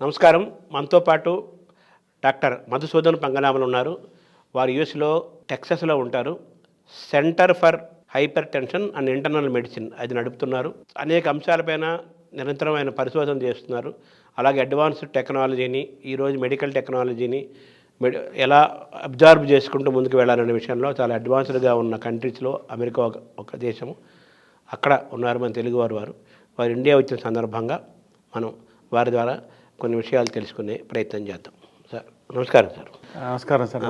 నమస్కారం. మనతో పాటు డాక్టర్ మధుసూదన్ పంగనామలు ఉన్నారు. వారు యూఎస్లో టెక్సస్లో ఉంటారు. Centre for hyper tension and internal medicine అది నడుపుతున్నారు. అనేక అంశాలపైన నిరంతరమైన పరిశోధన చేస్తున్నారు. అలాగే అడ్వాన్స్డ్ టెక్నాలజీని, ఈరోజు మెడికల్ టెక్నాలజీని ఎలా అబ్జార్బ్ చేసుకుంటూ ముందుకు వెళ్ళాలనే విషయంలో చాలా అడ్వాన్స్డ్గా ఉన్న కంట్రీస్లో అమెరికా ఒక దేశము. అక్కడ ఉన్నారు మన తెలుగువారు. వారు ఇండియా వచ్చిన సందర్భంగా మనం వారి ద్వారా కొన్ని విషయాలు తెలుసుకునే ప్రయత్నం చేద్దాం. సార్ నమస్కారం. సార్ నమస్కారం సార్.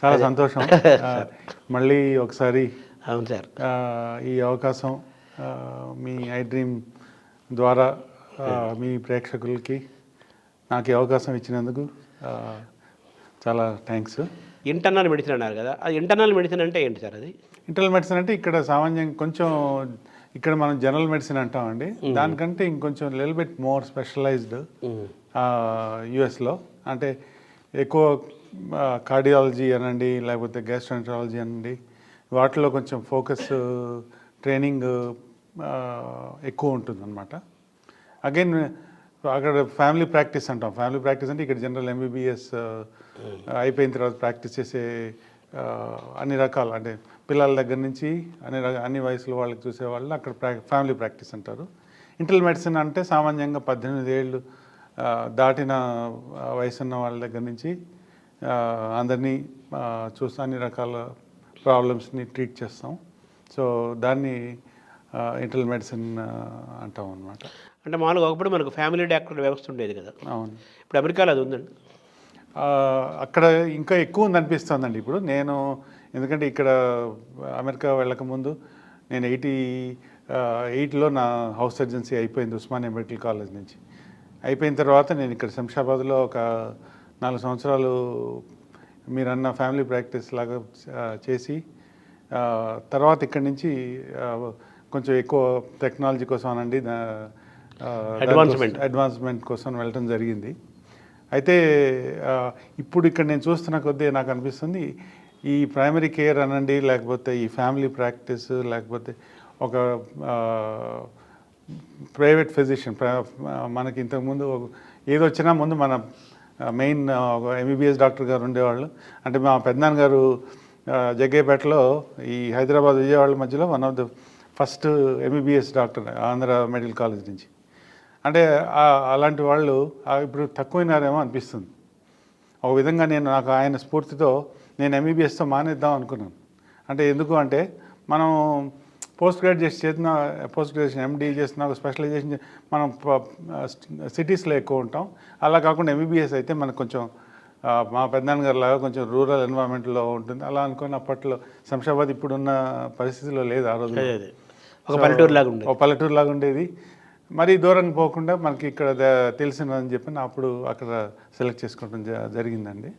చాలా సంతోషం మళ్ళీ ఒకసారి. అవును సార్, ఈ అవకాశం మీ ఐ డ్రీమ్ ద్వారా మీ ప్రేక్షకులకి నాకు ఈ అవకాశం ఇచ్చినందుకు చాలా థ్యాంక్స్. ఇంటర్నల్ మెడిసిన్ అన్నారు కదా, అది ఇంటర్నల్ మెడిసిన్ అంటే ఏంటి సార్? అది ఇంటర్నల్ మెడిసిన్ అంటే ఇక్కడ సామాన్యంగా కొంచెం ఇక్కడ మనం జనరల్ మెడిసిన్ అంటామండి. దానికంటే ఇంకొంచెం లిటిల్ బిట్ మోర్ స్పెషలైజ్డ్ యుఎస్లో. అంటే ఎక్కువ కార్డియాలజీ అనండి, లేకపోతే గ్యాస్ట్రోఎంటరాలజీ అనండి, వాటిలో కొంచెం ఫోకస్ ట్రైనింగ్ ఎక్కువ ఉంటుందన్నమాట. అగైన్ అక్కడ ఫ్యామిలీ ప్రాక్టీస్ అంటాం. ఫ్యామిలీ ప్రాక్టీస్ అంటే ఇక్కడ జనరల్ ఎంబీబీఎస్ అయిపోయిన తర్వాత ప్రాక్టీస్ చేసే అన్ని రకాలు, అంటే పిల్లల దగ్గర నుంచి అన్ని వయసుల వాళ్ళకి చూసేవాళ్ళు అక్కడ ఫ్యామిలీ ప్రాక్టీస్ అంటారు. ఇంటర్నల్ మెడిసిన్ అంటే సామాన్యంగా 18 ఏళ్ళు దాటిన వయసు ఉన్న వాళ్ళ దగ్గర నుంచి అందరినీ చూసి అన్ని రకాల ప్రాబ్లమ్స్ని ట్రీట్ చేస్తాం. సో దాన్ని ఇంటర్నల్ మెడిసిన్ అంటాం అన్నమాట. అంటే మామూలుగా ఒకప్పుడు మనకు ఫ్యామిలీ డాక్టర్ వ్యవస్థ ఉండేది కదా. అవును. ఇప్పుడు అమెరికాలో అది ఉందండి. అక్కడ ఇంకా ఎక్కువ ఉంది అనిపిస్తుందండి ఇప్పుడు. నేను ఎందుకంటే ఇక్కడ అమెరికా వెళ్ళకముందు నేను 88లో నా హౌస్ సర్జన్సీ అయిపోయింది ఉస్మానియా మెడికల్ కాలేజ్ నుంచి. అయిపోయిన తర్వాత నేను ఇక్కడ శంషాబాద్లో ఒక 4 సంవత్సరాలు మీరన్న ఫ్యామిలీ ప్రాక్టీస్ లాగా చేసి తర్వాత ఇక్కడి నుంచి కొంచెం ఎక్కువ టెక్నాలజీ కోసం అనండి, అడ్వాన్స్మెంట్ కోసం వెళ్ళటం జరిగింది. అయితే ఇప్పుడు ఇక్కడ నేను చూస్తున్న కొద్దీ నాకు అనిపిస్తుంది ఈ ప్రైమరీ కేర్ అనండి, లేకపోతే ఈ ఫ్యామిలీ ప్రాక్టీస్, లేకపోతే ఒక ప్రైవేట్ ఫిజిషియన్, మనకి ఇంతకుముందు ఏది వచ్చినా ముందు మన మెయిన్ ఎంబీబీఎస్ డాక్టర్ గారు ఉండేవాళ్ళు. అంటే మా పెద్దనాన్న గారు జగ్గయ్యపేటలో ఈ హైదరాబాద్ విజయవాడ మధ్యలో one of the first MBBS doctor Andhra medical college నుంచి. అంటే అలాంటి వాళ్ళు ఇప్పుడు తక్కువైనారేమో అనిపిస్తుంది ఒక విధంగా. నాకు ఆయన స్ఫూర్తితో నేను ఎంబీబీఎస్తో మానేద్దాం అనుకున్నాను. అంటే ఎందుకు అంటే మనం పోస్ట్ గ్రాడ్యుయేషన్ ఎండీ చేస్తున్నా, స్పెషలైజేషన్ మనం సిటీస్లో ఎక్కువ ఉంటాం. అలా కాకుండా ఎంబీబీఎస్ అయితే మనకు కొంచెం మా పెద్దనాన్న గారు లాగా కొంచెం రూరల్ ఎన్వైరన్మెంట్లో ఉంటుంది. అలా అనుకుని అప్పట్లో శంషాబాద్ ఇప్పుడున్న పరిస్థితిలో లేదు. ఆ రోజు ఒక పల్లెటూరు లాగా ఉండేది. మరీ దూరం పోకుండా మనకి ఇక్కడ తెలిసినదని చెప్పి అప్పుడు అక్కడ సెలెక్ట్ చేసుకోవడం జరిగిందండి.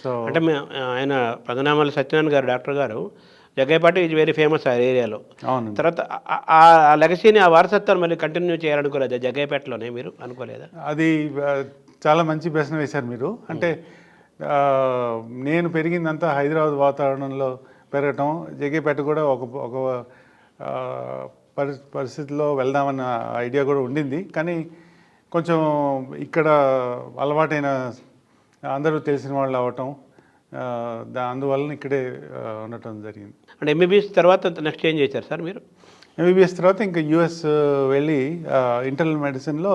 సో అంటే ఆయన పదనామాల సత్యనారాయణ గారు డాక్టర్ గారు జగ్గయ్యపేట ఈజ్ వెరీ ఫేమస్ ఆ ఏరియాలో. అవును. తర్వాత ఆ లెగసీని, ఆ వారసత్వాన్ని మళ్ళీ కంటిన్యూ చేయాలనుకోలేదా జగ్గయ్యపేటలోనే మీరు? అనుకోలేదా? అది చాలా మంచి ప్రశ్న వేశారు మీరు. అంటే నేను పెరిగిందంతా హైదరాబాద్ వాతావరణంలో పెరగటం, జగ్గయ్యపేట కూడా ఒక పరిస్థితిలో వెళ్దామన్న ఐడియా కూడా ఉండింది. కానీ కొంచెం ఇక్కడ అలవాటైన అందరూ తెలిసిన వాళ్ళు అవ్వటం, అందువలన ఇక్కడే ఉండటం జరిగింది. అంటే ఎంబీబీఎస్ తర్వాత నెక్స్ట్ ఏం చేశారు సార్ మీరు? ఎంబీబీఎస్ తర్వాత ఇంకా యూఎస్ వెళ్ళి ఇంటర్నల్ మెడిసిన్లో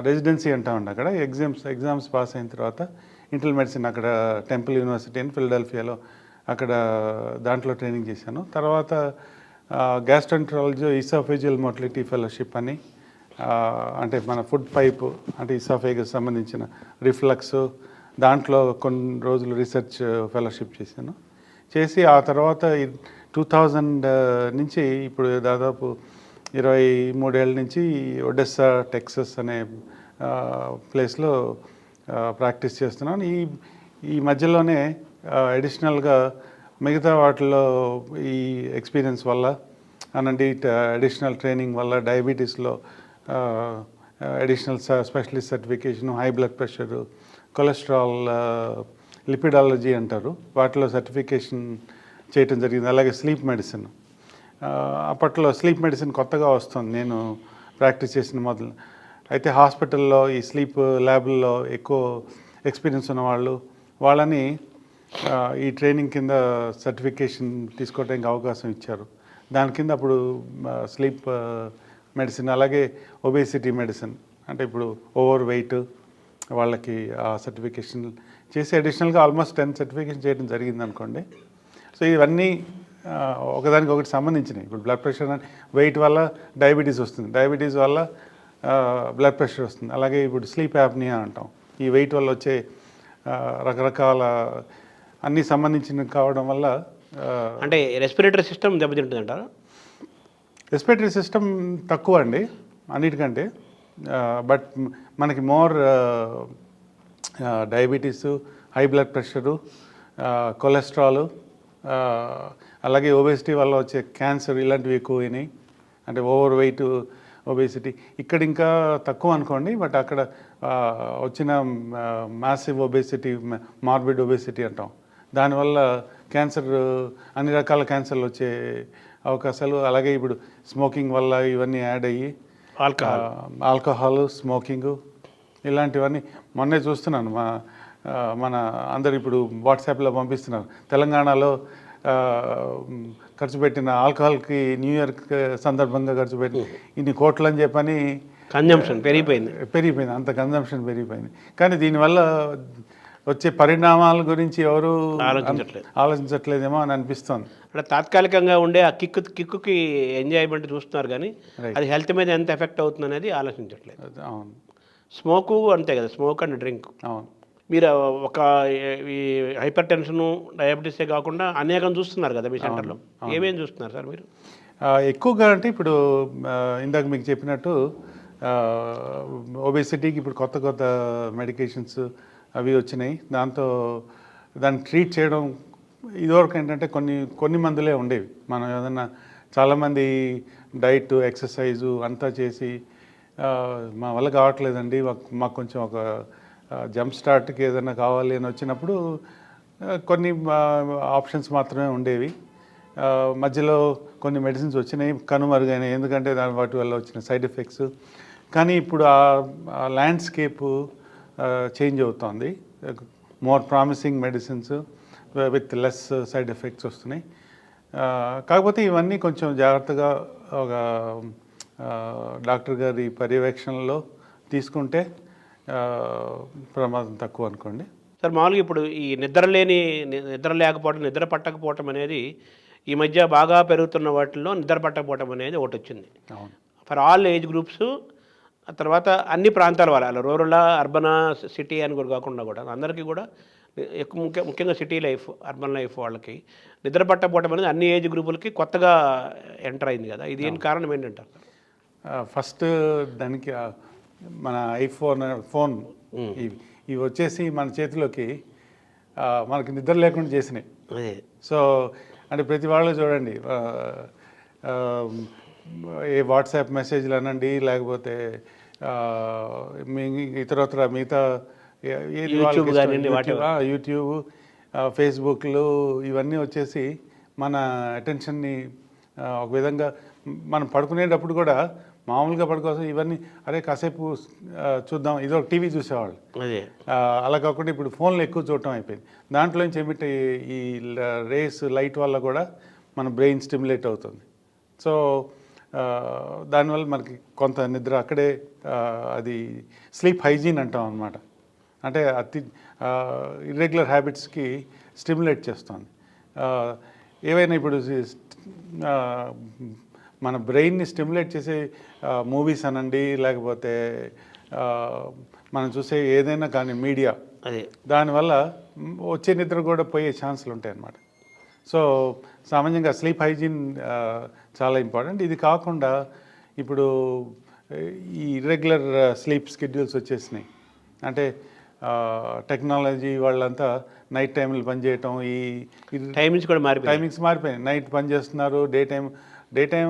రెసిడెన్సీ అంటామండి. అక్కడ ఎగ్జామ్స్ పాస్ అయిన తర్వాత ఇంటర్నల్ మెడిసిన్ అక్కడ టెంపుల్ యూనివర్సిటీ అని ఫిలడెల్ఫియాలో అక్కడ దాంట్లో ట్రైనింగ్ చేశాను. తర్వాత గ్యాస్ట్రోఎంటరాలజీ ఈసాఫేజియల్ మోటిలిటీ ఫెలోషిప్ అని, అంటే మన ఫుడ్ పైప్ అంటే ఈసాఫేగస్ సంబంధించిన రిఫ్లక్స్, దాంట్లో కొన్ని రోజులు రీసెర్చ్ ఫెలోషిప్ చేసి ఆ తర్వాత 2000 నుంచి ఇప్పుడు దాదాపు 23 ఏళ్ళ నుంచి ఒడెస్సా టెక్సస్ అనే ప్లేస్లో ప్రాక్టీస్ చేస్తున్నాను. ఈ మధ్యలోనే అడిషనల్గా మిగతా వాటిలో ఈ ఎక్స్పీరియన్స్ వల్ల అనండి, అడిషనల్ ట్రైనింగ్ వల్ల డయాబెటీస్లో additional specialist certification, high blood pressure, cholesterol, lipidology అంటారు, వాటిలో సర్టిఫికేషన్ చేయటం జరిగింది. అలాగే స్లీప్ మెడిసిన్ అప్పట్లో స్లీప్ మెడిసిన్ కొత్తగా వస్తుంది నేను ప్రాక్టీస్ చేసిన మొదలు. అయితే హాస్పిటల్లో ఈ స్లీప్ ల్యాబ్ల్లో ఎక్కువ ఎక్స్పీరియన్స్ ఉన్నవాళ్ళు వాళ్ళని ఈ ట్రైనింగ్ కింద సర్టిఫికేషన్ తీసుకోవడానికి అవకాశం ఇచ్చారు. దాని కింద అప్పుడు స్లీప్ మెడిసిన్, అలాగే ఒబేసిటీ మెడిసిన్, అంటే ఇప్పుడు ఓవర్ వెయిట్ వాళ్ళకి ఆ సర్టిఫికేషన్ చేసి అడిషనల్గా ఆల్మోస్ట్ 10 సర్టిఫికేషన్ చేయడం జరిగింది అనుకోండి. సో ఇవన్నీ ఒకదానికి ఒకటి సంబంధించినవి. ఇప్పుడు బ్లడ్ ప్రెషర్ వెయిట్ వల్ల డయాబెటీస్ వస్తుంది, డయాబెటీస్ వల్ల బ్లడ్ ప్రెషర్ వస్తుంది. అలాగే ఇప్పుడు స్లీప్ యాప్నియా అంటాం, ఈ వెయిట్ వల్ల వచ్చే రకరకాల అన్నీ సంబంధించినవి కావడం వల్ల అంటే రెస్పిరేటరీ సిస్టమ్ దెబ్బతింటుంది అంటారా? రెస్పిరేటరీ సిస్టమ్ తక్కువ అండి అన్నిటికంటే, బట్ మనకి more diabetes, high blood pressure, cholesterol, అలాగే ఒబేసిటీ వల్ల వచ్చే క్యాన్సర్ ఇలాంటివి ఎక్కువైనాయి. అంటే ఓవర్ వెయిట్, ఒబేసిటీ ఇక్కడ ఇంకా తక్కువ అనుకోండి, బట్ అక్కడ వచ్చిన మ్యాసివ్ ఒబేసిటీ, మార్బిడ్ ఒబేసిటీ అంటాం, దానివల్ల క్యాన్సర్, అన్ని రకాల క్యాన్సర్లు వచ్చే అవకాశాలు, అలాగే ఇప్పుడు స్మోకింగ్ వల్ల ఇవన్నీ యాడ్ అయ్యి ఆల్కహాల్, స్మోకింగు ఇలాంటివన్నీ మొన్నే చూస్తున్నాను. మన అందరు ఇప్పుడు వాట్సాప్లో పంపిస్తున్నారు, తెలంగాణలో ఖర్చు పెట్టిన ఆల్కహాల్కి న్యూ ఇయర్ సందర్భంగా ఖర్చు పెట్టి ఇన్ని కోట్లు అని చెప్పని కన్జంప్షన్ పెరిగిపోయింది, అంత కన్జంప్షన్ పెరిగిపోయింది. కానీ దీనివల్ల వచ్చే పరిణామాల గురించి ఎవరు ఆలోచించట్లేదేమో అని అనిపిస్తుంది. అంటే తాత్కాలికంగా ఉండే ఆ కిక్కుకి ఎంజాయ్మెంట్ చూస్తున్నారు, కానీ అది హెల్త్ మీద ఎంత ఎఫెక్ట్ అవుతుంది అనేది ఆలోచించట్లేదు. అవును, స్మోకు అంతే కదా, స్మోక్ అండ్ డ్రింక్. అవును, మీరు ఒక ఈ హైపర్ టెన్షను, డయాబెటీసే కాకుండా అనేకం చూస్తున్నారు కదా మీ సెంటర్లో, ఏమేమి చూస్తున్నారు సార్ మీరు? ఎక్కువగా అంటే ఇప్పుడు ఇందాక మీకు చెప్పినట్టు ఒబేసిటీకి ఇప్పుడు కొత్త కొత్త మెడికేషన్స్ అవి వచ్చినాయి. దాన్ని ట్రీట్ చేయడం ఇదివరకు ఏంటంటే కొన్ని మందులే ఉండేవి. మనం ఏదన్నా చాలామంది డైట్, ఎక్సర్సైజు అంతా చేసి మా వల్ల కావట్లేదండి, మాకు కొంచెం ఒక జంప్ స్టార్ట్కి ఏదైనా కావాలి అని వచ్చినప్పుడు కొన్ని ఆప్షన్స్ మాత్రమే ఉండేవి. మధ్యలో కొన్ని మెడిసిన్స్ వచ్చినాయి, కనుమరుగైనాయి, ఎందుకంటే వాటి వల్ల వచ్చిన సైడ్ ఎఫెక్ట్స్. కానీ ఇప్పుడు ఆ ల్యాండ్స్కేప్ చేంజ్ అవుతోంది, more promising medicines with less side effects వస్తున్నాయి. కాకపోతే ఇవన్నీ కొంచెం జాగ్రత్తగా ఒక డాక్టర్ గారి పర్యవేక్షణలో తీసుకుంటే ప్రమాదం తక్కువ అనుకోండి. సార్ మామూలుగా ఇప్పుడు ఈ నిద్ర లేకపోవడం, నిద్ర పట్టకపోవటం అనేది ఈ మధ్య బాగా పెరుగుతున్న వాటిల్లో నిద్ర పట్టకపోవటం అనేది ఒకటి వచ్చింది. అవును, ఫర్ ఆల్ ఏజ్ గ్రూప్స్, ఆ తర్వాత అన్ని ప్రాంతాల వాళ్ళ, రూరల్, అర్బన్, సిటీ అని కూడా కాకుండా కూడా అందరికీ కూడా ఎక్కువ ముఖ్యంగా సిటీ లైఫ్, అర్బన్ లైఫ్ వాళ్ళకి నిద్ర పట్టకపోవడం అనేది అన్ని ఏజ్ గ్రూపులకి కొత్తగా ఎంటర్ అయింది కదా, ఇది ఏం కారణం ఏంటంటారు? ఫస్ట్ దానికి మన ఫోన్ ఇవి వచ్చేసి మన చేతిలోకి మనకి నిద్ర లేకుండా చేసినాయి. సో అంటే ప్రతి వాళ్ళు చూడండి, ఏ వాట్సాప్ మెసేజ్లు అనండి, లేకపోతే ఇతరత్ర మిగతా యూట్యూబ్, ఫేస్బుక్లు ఇవన్నీ వచ్చేసి మన అటెన్షన్ని ఒక విధంగా మనం పడుకునేటప్పుడు కూడా మామూలుగా పడుకోసం ఇవన్నీ అరే కాసేపు చూద్దాం, ఇదో టీవీ చూసేవాళ్ళు, అలా కాకుండా ఇప్పుడు ఫోన్లో ఎక్కువ చూడటం అయిపోయింది. దాంట్లో నుంచి ఏమిటి ఈ రేస్, లైట్ వల్ల కూడా మన బ్రెయిన్ స్టిమ్యులేట్ అవుతుంది. సో దానివల్ల మనకి కొంత నిద్ర అక్కడే, అది స్లీప్ హైజీన్ అంటాం అనమాట. అంటే ఇర్రెగ్యులర్ హ్యాబిట్స్కి స్టిమ్యులేట్ చేస్తుంది. ఏవైనా ఇప్పుడు మన బ్రెయిన్ని స్టిమ్యులేట్ చేసే మూవీస్ అనండి, లేకపోతే మనం చూసే ఏదైనా కానీ మీడియా, దానివల్ల వచ్చే నిద్ర కూడా పోయే ఛాన్సులు ఉంటాయి అన్నమాట. సో సామాన్యంగా స్లీప్ హైజీన్ చాలా ఇంపార్టెంట్. ఇది కాకుండా ఇప్పుడు ఈ ఇర్రెగ్యులర్ స్లీప్ స్కెడ్యూల్స్ వచ్చేసినాయి. అంటే టెక్నాలజీ వాళ్ళంతా నైట్ టైంలు పనిచేయటం, ఈ టైమింగ్స్ మారిపోయినాయి. నైట్ పని చేస్తున్నారు, డే టైం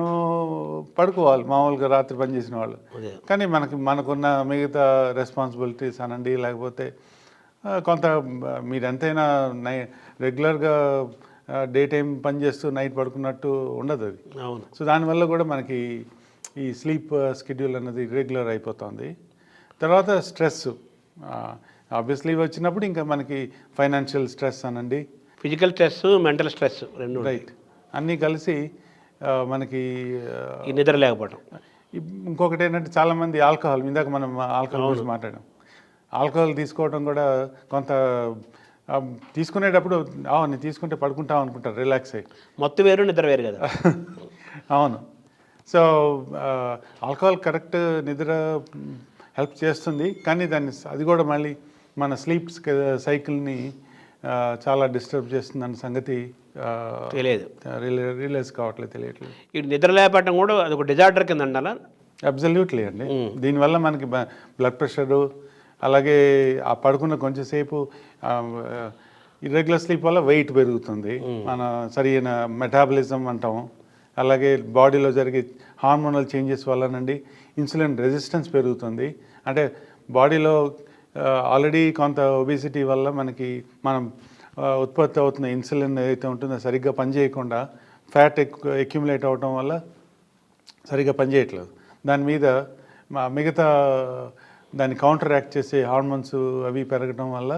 పడుకోవాలి మామూలుగా రాత్రి పనిచేసిన వాళ్ళు. కానీ మనకున్న మిగతా రెస్పాన్సిబిలిటీస్ అనండి, లేకపోతే కొంత మీరు ఎంతైనా రెగ్యులర్గా డే టైం పని చేస్తూ నైట్ పడుకున్నట్టు ఉండదు అది. అవును. సో దానివల్ల కూడా మనకి ఈ స్లీప్ స్కెడ్యూల్ అన్నది ఇర్రెగ్యులర్ అయిపోతుంది. తర్వాత స్ట్రెస్ ఆబ్వియస్లీ వచ్చినప్పుడు ఇంకా మనకి ఫైనాన్షియల్ స్ట్రెస్ అనండి, ఫిజికల్ స్ట్రెస్, మెంటల్ స్ట్రెస్ రెండు ఉంటాయి. రైట్, అన్నీ కలిసి మనకి ఈ నిద్ర లేకపోవడం. ఇంకొకటి ఏంటంటే చాలామంది ఆల్కహాల్, ఇందాక మనం ఆల్కహాల్ గురించి మాట్లాడాం. ఆల్కహాల్ తీసుకోవడం కూడా కొంత తీసుకునేటప్పుడు నేను తీసుకుంటే పడుకుంటాం అనుకుంటారు రిలాక్స్ అయ్యి. మొత్తం వేరు, నిద్ర వేరు కదా. అవును. సో ఆల్కహాల్ కరెక్ట్ నిద్ర హెల్ప్ చేస్తుంది, కానీ అది కూడా మళ్ళీ మన స్లీప్ సైకిల్ని చాలా డిస్టర్బ్ చేస్తుందన్న సంగతి తెలియదు, రియలైజ్ కావట్లేదు, తెలియట్లేదు. ఈ నిద్ర లేపటం కూడా అది ఒక డిజార్డర్ కింద ఉండాలా. అబ్సల్యూట్లీ అండి. దీనివల్ల మనకి బ్లడ్ ప్రెషరు, అలాగే ఆ పడుకున్న కొంచెంసేపు ఇర్రెగ్యులర్ స్లీప్ వల్ల వెయిట్ పెరుగుతుంది, మన సరైన మెటాబలిజం అంటాం, అలాగే బాడీలో జరిగే హార్మోనల్ చేంజెస్ వల్లనండి ఇన్సులిన్ రెసిస్టెన్స్ పెరుగుతుంది. అంటే బాడీలో ఆల్రెడీ కొంత ఒబిసిటీ వల్ల మనకి మనం ఉత్పత్తి అవుతున్న ఇన్సులిన్ ఏదైతే ఉంటుందో సరిగ్గా పనిచేయకుండా ఫ్యాట్ అక్యుములేట్ అవ్వటం వల్ల సరిగ్గా పనిచేయట్లేదు. దాని మీద మిగతా దాన్ని కౌంటర్ యాక్ట్ చేసే హార్మోన్స్ అవి పెరగటం వల్ల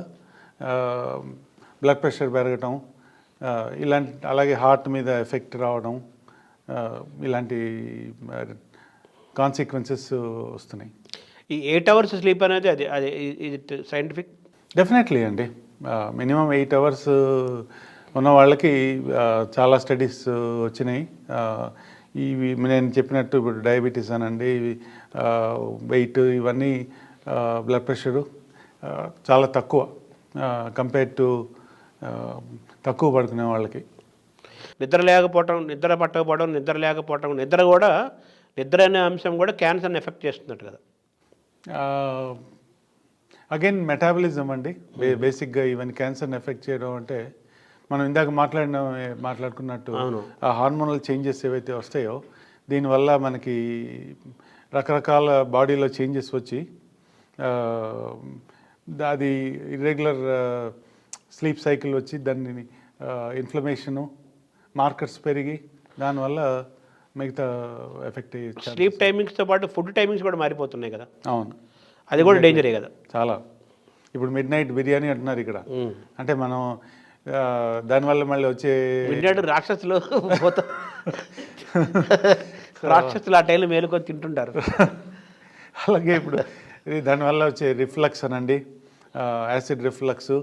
బ్లడ్ ప్రెషర్ పెరగటం, ఇలాంటి, అలాగే హార్ట్ మీద ఎఫెక్ట్ రావడం, ఇలాంటి కాన్సిక్వెన్సెస్ వస్తున్నాయి. ఈ 8 hours స్లీప్ అనేది అది అది ఇది సైంటిఫిక్? డెఫినెట్లీ అండి. మినిమం 8 hours ఉన్న వాళ్ళకి చాలా స్టడీస్ వచ్చినాయి. ఇవి నేను చెప్పినట్టు ఇప్పుడు డయాబెటీస్ అనండి, వెయిట్, ఇవన్నీ బ్లడ్ ప్రెషరు చాలా తక్కువ కంపేర్ టు తక్కువ పడుకునే వాళ్ళకి. నిద్ర లేకపోవటం, నిద్ర పట్టకపోవడం, నిద్ర లేకపోవటం, నిద్ర అనే అంశం కూడా క్యాన్సర్ని ఎఫెక్ట్ చేస్తున్నట్టు కదా. అగైన్ మెటాబలిజం అండి బేసిక్గా ఈవెన్ క్యాన్సర్ని ఎఫెక్ట్ చేయడం అంటే మనం ఇందాక మాట్లాడుకున్నట్టు ఆ హార్మోనల్ చేంజెస్ ఏవైతే వస్తాయో దీనివల్ల మనకి రకరకాల బాడీలో చేంజెస్ వచ్చి అది ఇర్రెగ్యులర్ స్లీప్ సైకిల్ వచ్చి దాన్ని ఇన్ఫ్లమేషను, మార్కర్స్ పెరిగి దానివల్ల మిగతా ఎఫెక్ట్. స్లీప్ టైమింగ్స్తో పాటు ఫుడ్ టైమింగ్స్ కూడా మారిపోతున్నాయి కదా. అవును, అది కూడా డేంజరే కదా చాలా. ఇప్పుడు మిడ్ నైట్ బిర్యానీ అంటున్నారు ఇక్కడ, అంటే మనం దానివల్ల మళ్ళీ వచ్చే రాక్షసులు రాక్షసులు ఆ టైంలో మేలుకొని తింటుంటారు. అలాగే ఇప్పుడు దానివల్ల వచ్చే రిఫ్లక్స్ అనండి, యాసిడ్ రిఫ్లక్స్,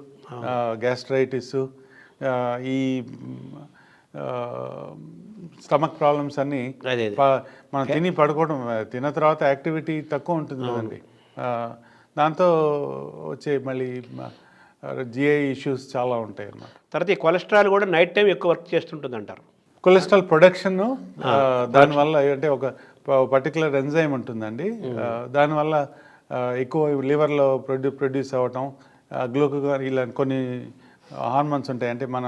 గ్యాస్ట్రైటిస్, ఈ స్టమక్ ప్రాబ్లమ్స్ అన్నీ మనం పడుకోవడం, తిన్న తర్వాత యాక్టివిటీ తక్కువ ఉంటుంది కదండి, దాంతో వచ్చే మళ్ళీ జిఐ ఇష్యూస్ చాలా ఉంటాయి అన్నమాట. తర్వాత ఈ కొలెస్ట్రాల్ కూడా నైట్ టైం ఎక్కువ వర్క్ చేస్తుంటుంది అంటారు. కొలెస్ట్రాల్ ప్రొడక్షన్ దానివల్ల అంటే ఒక పర్టికులర్ ఎంజైమ్ ఉంటుందండి, దానివల్ల ఎక్కువ లివర్లో ప్రొడ్యూస్ అవ్వటం, గ్లూకోగాన్, ఇలా కొన్ని హార్మోన్స్ ఉంటాయి. అంటే మన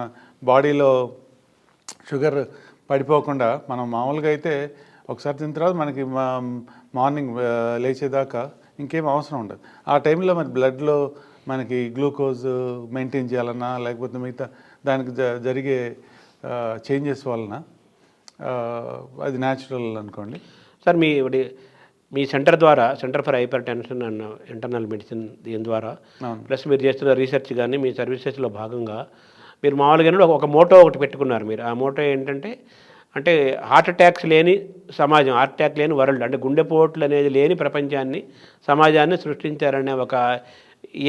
బాడీలో షుగర్ పడిపోకుండా మనం మామూలుగా అయితే ఒకసారి తిన్న తర్వాత మనకి మార్నింగ్ లేచేదాకా ఇంకేం అవసరం ఉండదు. ఆ టైంలో మన బ్లడ్లో మనకి గ్లూకోజ్ మెయింటైన్ చేయాలన్నా లేకపోతే మిగతా దానికి జరిగే చేంజెస్ వలన అది న్యాచురల్ అనుకోండి. సార్ మీ సెంటర్ ద్వారా, centre for hyper tension and internal medicine, దీని ద్వారా ప్లస్ మీరు చేస్తున్న రీసెర్చ్ కానీ మీ సర్వీసెస్లో భాగంగా మీరు మామూలుగా ఒక మోటో ఒకటి పెట్టుకున్నారు మీరు. ఆ మోటో ఏంటంటే హార్ట్ అటాక్స్ లేని సమాజం, హార్ట్ అటాక్ లేని వరల్డ్, అంటే గుండెపోట్లు అనేది లేని ప్రపంచాన్ని, సమాజాన్ని సృష్టించారనే ఒక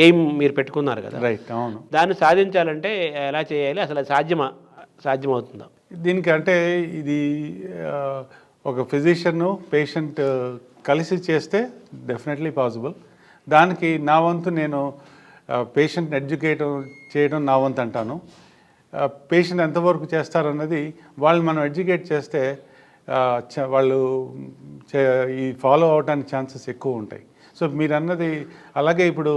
ఎయిమ్ మీరు పెట్టుకున్నారు కదా. రైట్, అవును. దాన్ని సాధించాలంటే ఎలా చేయాలి, అసలు సాధ్యమవుతుందా? దీనికి అంటే ఇది ఒక ఫిజిషియన్ పేషెంట్ కలిసి చేస్తే డెఫినెట్లీ పాసిబుల్. దానికి నా వంతు నేను పేషెంట్ని ఎడ్యుకేట్ చేయడం నా వంతు అంటాను. పేషెంట్ ఎంతవరకు చేస్తారన్నది వాళ్ళు మనం ఎడ్యుకేట్ చేస్తే వాళ్ళు ఈ ఫాలో అవడానికి ఛాన్సెస్ ఎక్కువ ఉంటాయి. సో మీరు అన్నది అలాగే ఇప్పుడు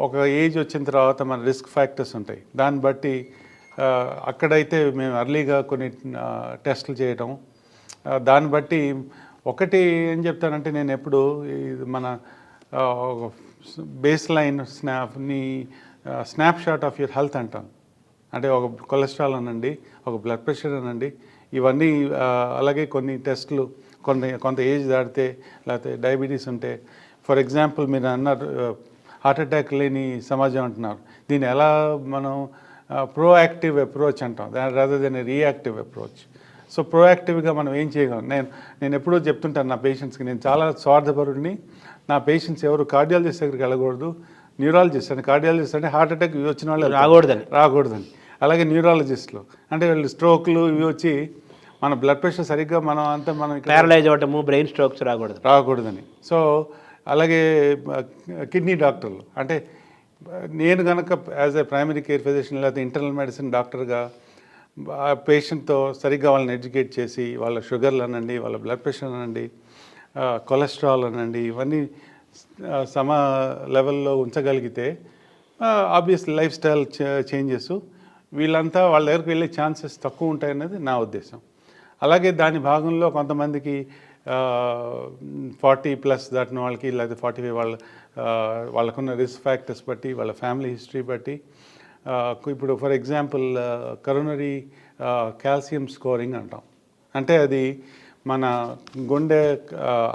ఒక ఏజ్ వచ్చిన తర్వాత మన రిస్క్ ఫ్యాక్టర్స్ ఉంటాయి, దాన్ని బట్టి అక్కడైతే మేము ఎర్లీగా కొన్ని టెస్టులు చేయటం, దాన్ని బట్టి ఒకటి ఏం చెప్తానంటే నేను ఎప్పుడు మన base line snap shot of your health అంటాను. అంటే ఒక కొలెస్ట్రాల్ అనండి, ఒక బ్లడ్ ప్రెషర్ అనండి, ఇవన్నీ అలాగే కొన్ని టెస్టులు కొంత ఏజ్ దాటితే లేకపోతే డయాబెటీస్ ఉంటే, ఫర్ ఎగ్జాంపుల్ మీరు అన్నారు హార్ట్ అటాక్ లేని సమాజం అంటున్నారు. దీన్ని ఎలా మనం ప్రోయాక్టివ్ అప్రోచ్ అంటాం, rather than reactive approach. So ప్రోయాక్టివ్గా మనం ఏం చేయగలం? నేను ఎప్పుడూ చెప్తుంటాను నా పేషెంట్స్కి, నేను చాలా స్వార్థపరుడిని. నా పేషెంట్స్ ఎవరు కార్డియాలజిస్ట్ దగ్గరికి వెళ్ళకూడదు, న్యూరాలజిస్ట్ అంటే కార్డియాలజిస్ట్ అంటే హార్ట్ అటాక్ ఇవి వచ్చిన వాళ్ళు రాకూడదని. అలాగే న్యూరాలజిస్టులు అంటే వీళ్ళు స్ట్రోక్లు ఇవి వచ్చి మన బ్లడ్ ప్రెషర్ సరిగ్గా మనం ప్యారలైజ్ అవ్వటము, బ్రెయిన్ స్ట్రోక్స్ రాకూడదని. సో అలాగే కిడ్నీ డాక్టర్లు అంటే నేను కనుక as a primary care physician లేకపోతే ఇంటర్నల్ మెడిసిన్ డాక్టర్గా ఆ పేషెంట్తో సరిగ్గా వాళ్ళని ఎడ్యుకేట్ చేసి వాళ్ళ షుగర్లు అనండి, వాళ్ళ బ్లడ్ ప్రెషర్ అనండి, కొలెస్ట్రాల్ అనండి, ఇవన్నీ సమ లెవెల్లో ఉంచగలిగితే ఆబ్వియస్ లైఫ్ స్టైల్ చేంజెస్ వీళ్ళంతా వాళ్ళ దగ్గరికి వెళ్ళే ఛాన్సెస్ తక్కువ ఉంటాయనేది నా ఉద్దేశం. అలాగే దాని భాగంలో కొంతమందికి 40+ దాటిన వాళ్ళకి లేకపోతే 45 వాళ్ళకున్న రిస్క్ ఫ్యాక్టర్స్ బట్టి, వాళ్ళ ఫ్యామిలీ హిస్టరీ బట్టి, ఇప్పుడు for example coronary calcium scoring అంటాం. అంటే అది మన గుండె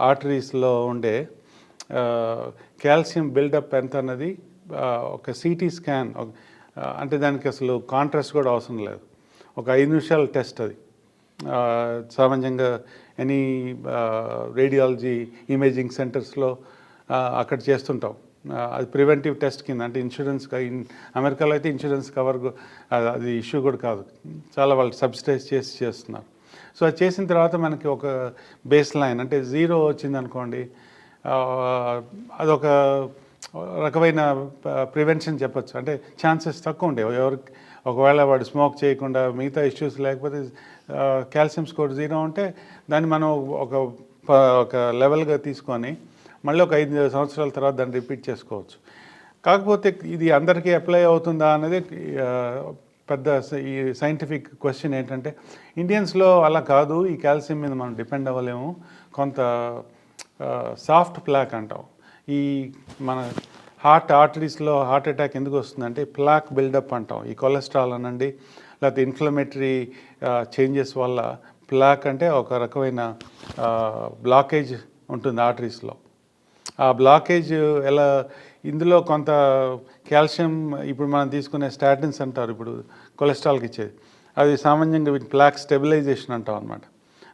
ఆర్టరీస్లో ఉండే కాల్షియం బిల్డప్ ఎంత అన్నది ఒక సిటీ స్కాన్, అంటే దానికి అసలు కాంట్రాస్ట్ కూడా అవసరం లేదు, ఒక 5 నిమిషాల టెస్ట్ అది. సామాన్యంగా ఎనీ రేడియాలజీ ఇమేజింగ్ సెంటర్స్లో అక్కడ చేస్తుంటాం. అది ప్రివెంటివ్ టెస్ట్ కింద, అంటే ఇన్సూరెన్స్ అమెరికాలో అయితే ఇన్సూరెన్స్ కవర్ అది ఇష్యూ కూడా కాదు, చాలా వాళ్ళు సబ్సిడైజ్ చేస్తున్నారు. సో అది చేసిన తర్వాత మనకి ఒక బేస్ లైన్ అంటే 0 వచ్చింది అనుకోండి, అదొక రకమైన ప్రివెన్షన్ చెప్పచ్చు. అంటే ఛాన్సెస్ తక్కువ ఉండేవి ఎవరికి, ఒకవేళ వాడు స్మోక్ చేయకుండా మిగతా ఇష్యూస్ లేకపోతే కాల్షియం స్కోర్ 0 ఉంటే దాన్ని మనం ఒక లెవెల్గా తీసుకొని మళ్ళీ ఒక 5 సంవత్సరాల తర్వాత దాన్ని రిపీట్ చేసుకోవచ్చు. కాకపోతే ఇది అందరికీ అప్లై అవుతుందా అనేది పెద్ద ఈ సైంటిఫిక్ క్వశ్చన్ ఏంటంటే, ఇండియన్స్లో అలా కాదు, ఈ కాల్షియం మీద మనం డిపెండ్ అవ్వలేము. కొంత సాఫ్ట్ ప్లాక్ అంటాం, ఈ మన ఆర్టరీస్లో హార్ట్ అటాక్ ఎందుకు వస్తుందంటే ప్లాక్ బిల్డప్ అంటాం. ఈ కొలెస్ట్రాల్ అనండి లేకపోతే ఇన్ఫ్లమేటరీ చేంజెస్ వల్ల ప్లాక్ అంటే ఒక రకమైన బ్లాకేజ్ ఉంటుంది ఆర్టరీస్లో. ఆ బ్లాకేజ్ ఎలా, ఇందులో కొంత కాల్షియం, ఇప్పుడు మనం తీసుకునే స్టాటిన్స్ అంటారు ఇప్పుడు కొలెస్ట్రాల్కి ఇచ్చేది, అది సామాన్యంగా ప్లాక్ స్టెబిలైజేషన్ అంటాం అనమాట.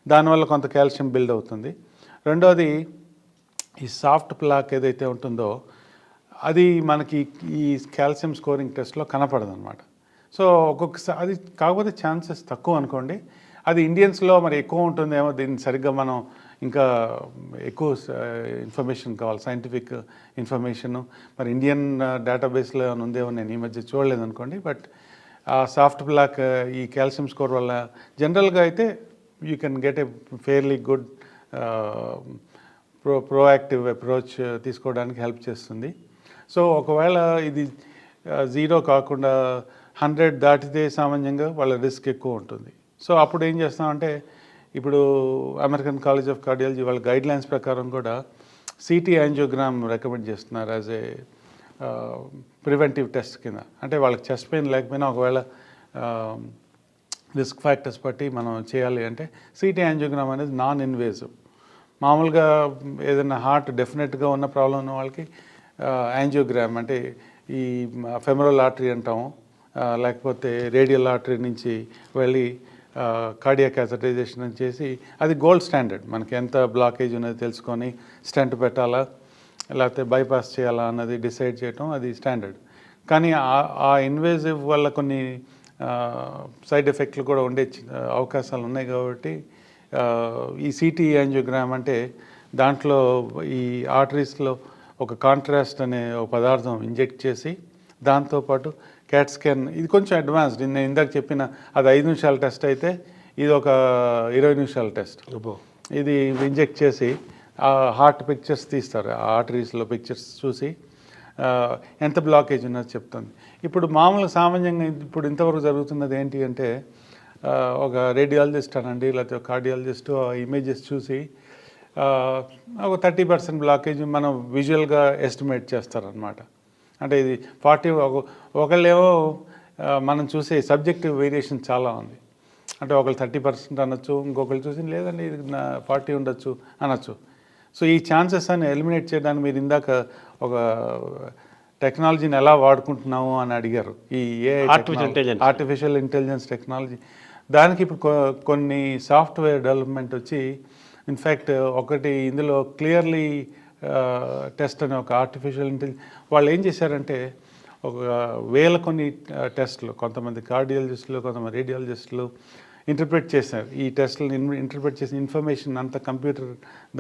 దానివల్ల కొంత కాల్షియం బిల్డ్ అవుతుంది. రెండోది ఈ సాఫ్ట్ ప్లాక్ ఏదైతే ఉంటుందో అది మనకి ఈ కాల్షియం స్కోరింగ్ టెస్ట్లో కనపడదు అనమాట. సో ఒక్కొక్కసారి అది, కాకపోతే ఛాన్సెస్ తక్కువ అనుకోండి. అది ఇండియన్స్లో మరి ఎక్కువ ఉంటుందేమో, దీన్ని సరిగ్గా మనం ఇంకా ఎక్కువ ఇన్ఫర్మేషన్ కావాలి, సైంటిఫిక్ ఇన్ఫర్మేషను. మరి ఇండియన్ డేటాబేస్లో ఏమైనా ఉందేమో నేను ఈ మధ్య చూడలేదు అనుకోండి. బట్ ఆ సాఫ్ట్ బ్లాక్ ఈ కాల్షియం స్కోర్ వల్ల జనరల్గా అయితే you can get a fairly good proactive approach తీసుకోవడానికి హెల్ప్ చేస్తుంది. సో ఒకవేళ ఇది 0 కాకుండా 100 దాటితే సామాన్యంగా వాళ్ళ రిస్క్ ఎక్కువ ఉంటుంది. సో అప్పుడు ఏం చేస్తామంటే, ఇప్పుడు అమెరికన్ కాలేజ్ ఆఫ్ కార్డియాలజీ వాళ్ళ గైడ్లైన్స్ ప్రకారం కూడా సిటీ యాంజియోగ్రామ్ రికమెండ్ చేస్తున్నారు యాజ్ ఏ ప్రివెంటివ్ టెస్ట్ కింద. అంటే వాళ్ళకి చెస్ట్ పెయిన్ లేకపోయినా ఒకవేళ రిస్క్ ఫ్యాక్టర్స్ బట్టి మనం చేయాలి అంటే సిటీ యాంజియోగ్రామ్ అనేది నాన్ ఇన్వేజివ్. మామూలుగా ఏదైనా హార్ట్ డెఫినెట్గా ఉన్న ప్రాబ్లం ఉన్న వాళ్ళకి యాంజియోగ్రామ్ అంటే ఈ ఫెమరల్ ఆర్టరీ అంటాము, లేకపోతే రేడియల్ ఆర్టరీ నుంచి వెళ్ళి కార్డియాక్ క్యాథటరైజేషన్ అని చేసి అది గోల్డ్ స్టాండర్డ్. మనకి ఎంత బ్లాకేజ్ ఉన్నది తెలుసుకొని స్టెంట్ పెట్టాలా లేకపోతే బైపాస్ చేయాలా అన్నది డిసైడ్ చేయటం అది స్టాండర్డ్. కానీ ఆ ఇన్వేజివ్ వల్ల కొన్ని సైడ్ ఎఫెక్ట్లు కూడా ఉండే అవకాశాలు ఉన్నాయి. కాబట్టి ఈ సిటీ యాంజియోగ్రామ్ అంటే దాంట్లో ఈ ఆర్టరీస్లో ఒక కాంట్రాస్ట్ అనే ఒక పదార్థం ఇంజెక్ట్ చేసి దాంతోపాటు క్యాట్ స్కాన్, ఇది కొంచెం అడ్వాన్స్డ్. నేను ఇందాక చెప్పిన అది 5 నిమిషాల టెస్ట్ అయితే ఇది ఒక 20 నిమిషాల టెస్ట్. ఇది ఇంజెక్ట్ చేసి ఆ హార్ట్ పిక్చర్స్ తీస్తారు, ఆ ఆర్టరీస్లో పిక్చర్స్ చూసి ఎంత బ్లాకేజ్ ఉన్నది చెప్తుంది. ఇప్పుడు మామూలుగా సామాన్యంగా ఇప్పుడు ఇంతవరకు జరుగుతున్నది ఏంటి అంటే, ఒక రేడియాలజిస్ట్ అనండి లేకపోతే ఒక కార్డియాలజిస్ట్ ఇమేజెస్ చూసి ఒక 30% బ్లాకేజ్ మనం విజువల్గా ఎస్టిమేట్ చేస్తారనమాట. అంటే ఇది 40, ఒకళ్ళేమో మనం చూసే సబ్జెక్టివ్ వేరియేషన్ చాలా ఉంది. అంటే ఒకళ్ళు 30% అనొచ్చు, ఇంకొకళ్ళు చూసి లేదండి ఇది 40 ఉండొచ్చు అనొచ్చు. సో ఈ ఛాన్సెస్ అని ఎలిమినేట్ చేయడానికి మీరు ఇందాక ఒక టెక్నాలజీని ఎలా వాడుకుంటున్నాము అని అడిగారు. ఈ ఆర్టిఫిషియల్ ఇంటెలిజెన్స్ టెక్నాలజీ దానికి ఇప్పుడు కొన్ని సాఫ్ట్వేర్ డెవలప్మెంట్ వచ్చి ఇన్ఫ్యాక్ట్ ఒకటి ఇందులో క్లియర్లీ టెస్ట్ అనే ఒక ఆర్టిఫిషియల్ ఇంటెలిజెన్స్ వాళ్ళు ఏం చేశారంటే ఒక కొన్ని టెస్టులు, కొంతమంది కార్డియాలజిస్టులు, కొంతమంది రేడియాలజిస్టులు ఇంటర్ప్రిట్ చేశారు. ఈ టెస్టులను ఇంటర్ప్రిట్ చేసిన ఇన్ఫర్మేషన్ అంతా కంప్యూటర్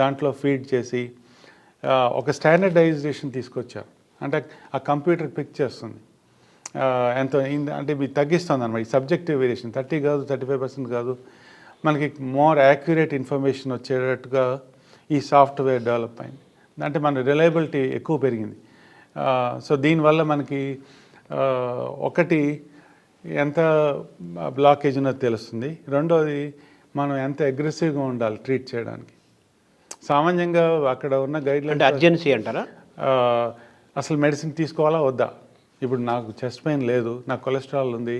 దాంట్లో ఫీడ్ చేసి ఒక స్టాండర్డైజేషన్ తీసుకొచ్చారు. అంటే ఆ కంప్యూటర్ పిక్ చేస్తుంది ఎంత అంటే ఇది తగ్గిస్తుంది అనమాట. ఈ సబ్జెక్టివ్ వేరియేషన్ 30 కాదు, 35% కాదు, మనకి మోర్ యాక్యురేట్ ఇన్ఫర్మేషన్ వచ్చేటట్టుగా ఈ సాఫ్ట్వేర్ డెవలప్ అయింది. అంటే మన రిలయబిలిటీ ఎక్కువ పెరిగింది. సో దీనివల్ల మనకి ఒకటి ఎంత బ్లాకేజ్ ఉన్నది తెలుస్తుంది, రెండోది మనం ఎంత అగ్రెసివ్గా ఉండాలి ట్రీట్ చేయడానికి. సామాన్యంగా అక్కడ ఉన్న గైడ్లైన్స్ అర్జెన్సీ అంటారా, అసలు మెడిసిన్ తీసుకోవాలా వద్దా. ఇప్పుడు నాకు చెస్ట్ పెయిన్ లేదు, నాకు కొలెస్ట్రాల్ ఉంది,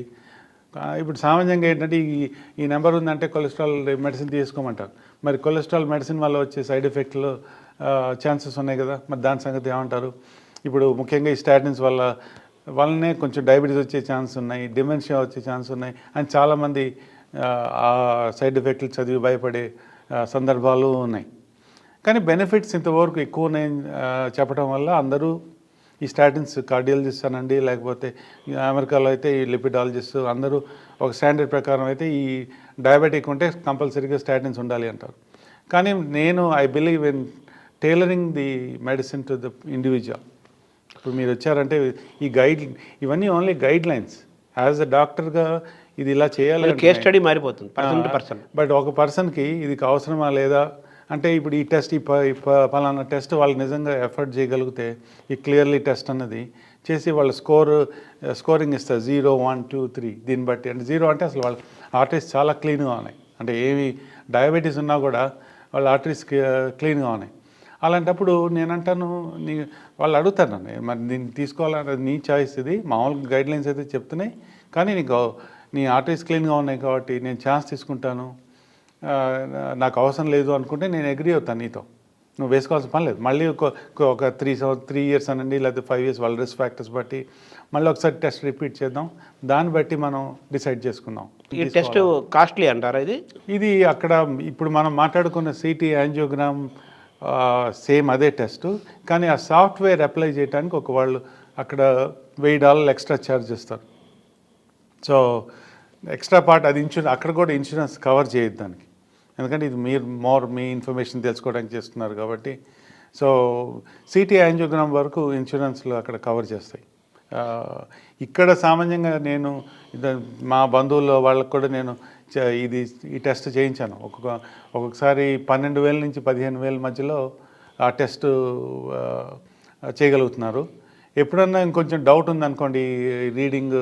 ఇప్పుడు సామాన్యంగా ఏంటంటే ఈ నెంబర్ ఉందంటే కొలెస్ట్రాల్ మెడిసిన్ తీసుకోమంటారు. మరి కొలెస్ట్రాల్ మెడిసిన్ వల్ల వచ్చే సైడ్ ఎఫెక్ట్లు ఛాన్సెస్ ఉన్నాయి కదా, మరి దాని సంగతి ఏమంటారు. ఇప్పుడు ముఖ్యంగా ఈ స్టాటిన్స్ వల్లనే కొంచెం డయాబెటీస్ వచ్చే ఛాన్స్ ఉన్నాయి, డిమెన్షియా వచ్చే ఛాన్స్ ఉన్నాయి అని చాలామంది ఆ సైడ్ ఎఫెక్ట్లు చదివి భయపడే సందర్భాలు ఉన్నాయి. కానీ బెనిఫిట్స్ ఇంతవరకు ఎక్కువ ఉన్నాయని చెప్పడం వల్ల అందరూ ఈ స్టాటిన్స్ కార్డియాలజిస్ట్ అనండి, లేకపోతే అమెరికాలో అయితే ఈ లిపిడాలజిస్ట్ అందరూ ఒక స్టాండర్డ్ ప్రకారం అయితే ఈ డయాబెటిక్ ఉంటే కంపల్సరీగా స్టాటిన్స్ ఉండాలి అంటారు. కానీ I believe in tailoring the medicine to the individual. ఇప్పుడు మీరు వచ్చారంటే ఇవన్నీ only guide lines. As a డాక్టర్గా ఇది ఇలా చేయాలి, కేస్ స్టడీ మారిపోతుంది పర్సన్ టు పర్సన్. బట్ ఒక పర్సన్కి ఇది అవసరమా లేదా అంటే ఇప్పుడు ఈ టెస్ట్ పలానా టెస్ట్ వాళ్ళు నిజంగా ఎఫర్ట్ చేయగలిగితే ఈ క్లియర్లీ టెస్ట్ అన్నది చేసి వాళ్ళ స్కోరింగ్ ఇస్తారు 0, 1, 2, 3 దీన్ని బట్టి. అంటే 0 అంటే అసలు వాళ్ళ ఆర్టరీస్ చాలా క్లీన్గా ఉన్నాయి, అంటే ఏమి డయాబెటీస్ ఉన్నా కూడా వాళ్ళ ఆర్టరీస్ క్లీన్గా ఉన్నాయి. అలాంటప్పుడు నేనంటాను వాళ్ళు అడుగుతారు నన్ను, మరి దీన్ని తీసుకోవాలంటే నీ చాయిస్, ఇది మామూలుగా గైడ్లైన్స్ అయితే చెప్తున్నాయి, కానీ నీ ఆర్టరీస్ క్లీన్గా ఉన్నాయి కాబట్టి నేను ఛాన్స్ తీసుకుంటాను, నాకు అవసరం లేదు అనుకుంటే నేను అగ్రీ అవుతాను నీతో, నువ్వు వేసుకోవాల్సిన పని లేదు. మళ్ళీ ఒక 3 ఇయర్స్ అనండి, లేకపోతే 5 ఇయర్స్ వాళ్ళ రిస్క్ ఫ్యాక్టర్స్ బట్టి మళ్ళీ ఒకసారి టెస్ట్ రిపీట్ చేద్దాం, దాన్ని బట్టి మనం డిసైడ్ చేసుకుందాం. ఈ టెస్ట్ కాస్ట్లీ అంటారా ఇది అక్కడ ఇప్పుడు మనం మాట్లాడుకున్న సిటీ యాంజియోగ్రామ్ సేమ్ అదే టెస్ట్, కానీ ఆ సాఫ్ట్వేర్ అప్లై చేయడానికి వాళ్ళు అక్కడ $1000 ఎక్స్ట్రా ఛార్జ్ చేస్తారు. సో ఎక్స్ట్రా పార్ట్ అది అక్కడ కూడా ఇన్సూరెన్స్ కవర్ చేయొద్దు దానికి, ఎందుకంటే ఇది మీరు మీ ఇన్ఫర్మేషన్ తెలుసుకోవడానికి చేస్తున్నారు కాబట్టి. సో సిటీ యాంజియోగ్రామ్ వరకు ఇన్సూరెన్స్లు అక్కడ కవర్ చేస్తాయి. ఇక్కడ సామాన్యంగా నేను మా బంధువుల వాళ్ళకు కూడా నేను ఈ టెస్ట్ చేయించాను. ఒక్కొక్కసారి 12,000 నుంచి 15,000 మధ్యలో ఆ టెస్ట్ చేయగలుగుతున్నారు. ఎప్పుడన్నా ఇంకొంచెం డౌట్ ఉందనుకోండి, రీడింగ్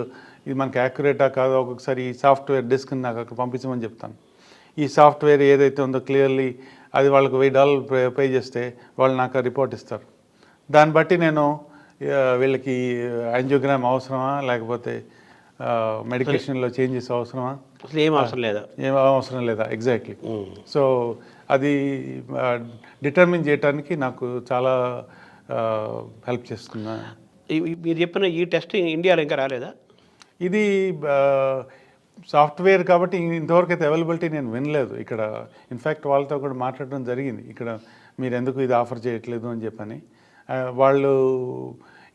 ఇది మనకి యాక్యురేటా కాదో, ఒక్కొక్కసారి ఈ సాఫ్ట్వేర్ డిస్క్ నాకు అక్కడ పంపించమని చెప్తాను. ఈ సాఫ్ట్వేర్ ఏదైతే ఉందో క్లియర్లీ అది వాళ్ళకు $1000 పే చేస్తే వాళ్ళు నాకు రిపోర్ట్ ఇస్తారు. దాన్ని బట్టి నేను వీళ్ళకి యాంజియోగ్రామ్ అవసరమా, లేకపోతే మెడికేషన్లో చేంజెస్ అవసరమా, ఏం అవసరం లేదా ఎగ్జాక్ట్లీ. సో అది డిటర్మిన్ చేయడానికి నాకు చాలా హెల్ప్ చేస్తున్నా. మీరు చెప్పిన ఈ టెస్ట్ ఇండియాలో ఇంకా రాలేదా? ఇది సాఫ్ట్వేర్ కాబట్టి ఇంతవరకు అయితే అవైలబిలిటీ నేను వినలేదు ఇక్కడ. ఇన్ఫ్యాక్ట్ వాళ్ళతో కూడా మాట్లాడడం జరిగింది, ఇక్కడ మీరు ఎందుకు ఇది ఆఫర్ చేయట్లేదు అని చెప్పని. వాళ్ళు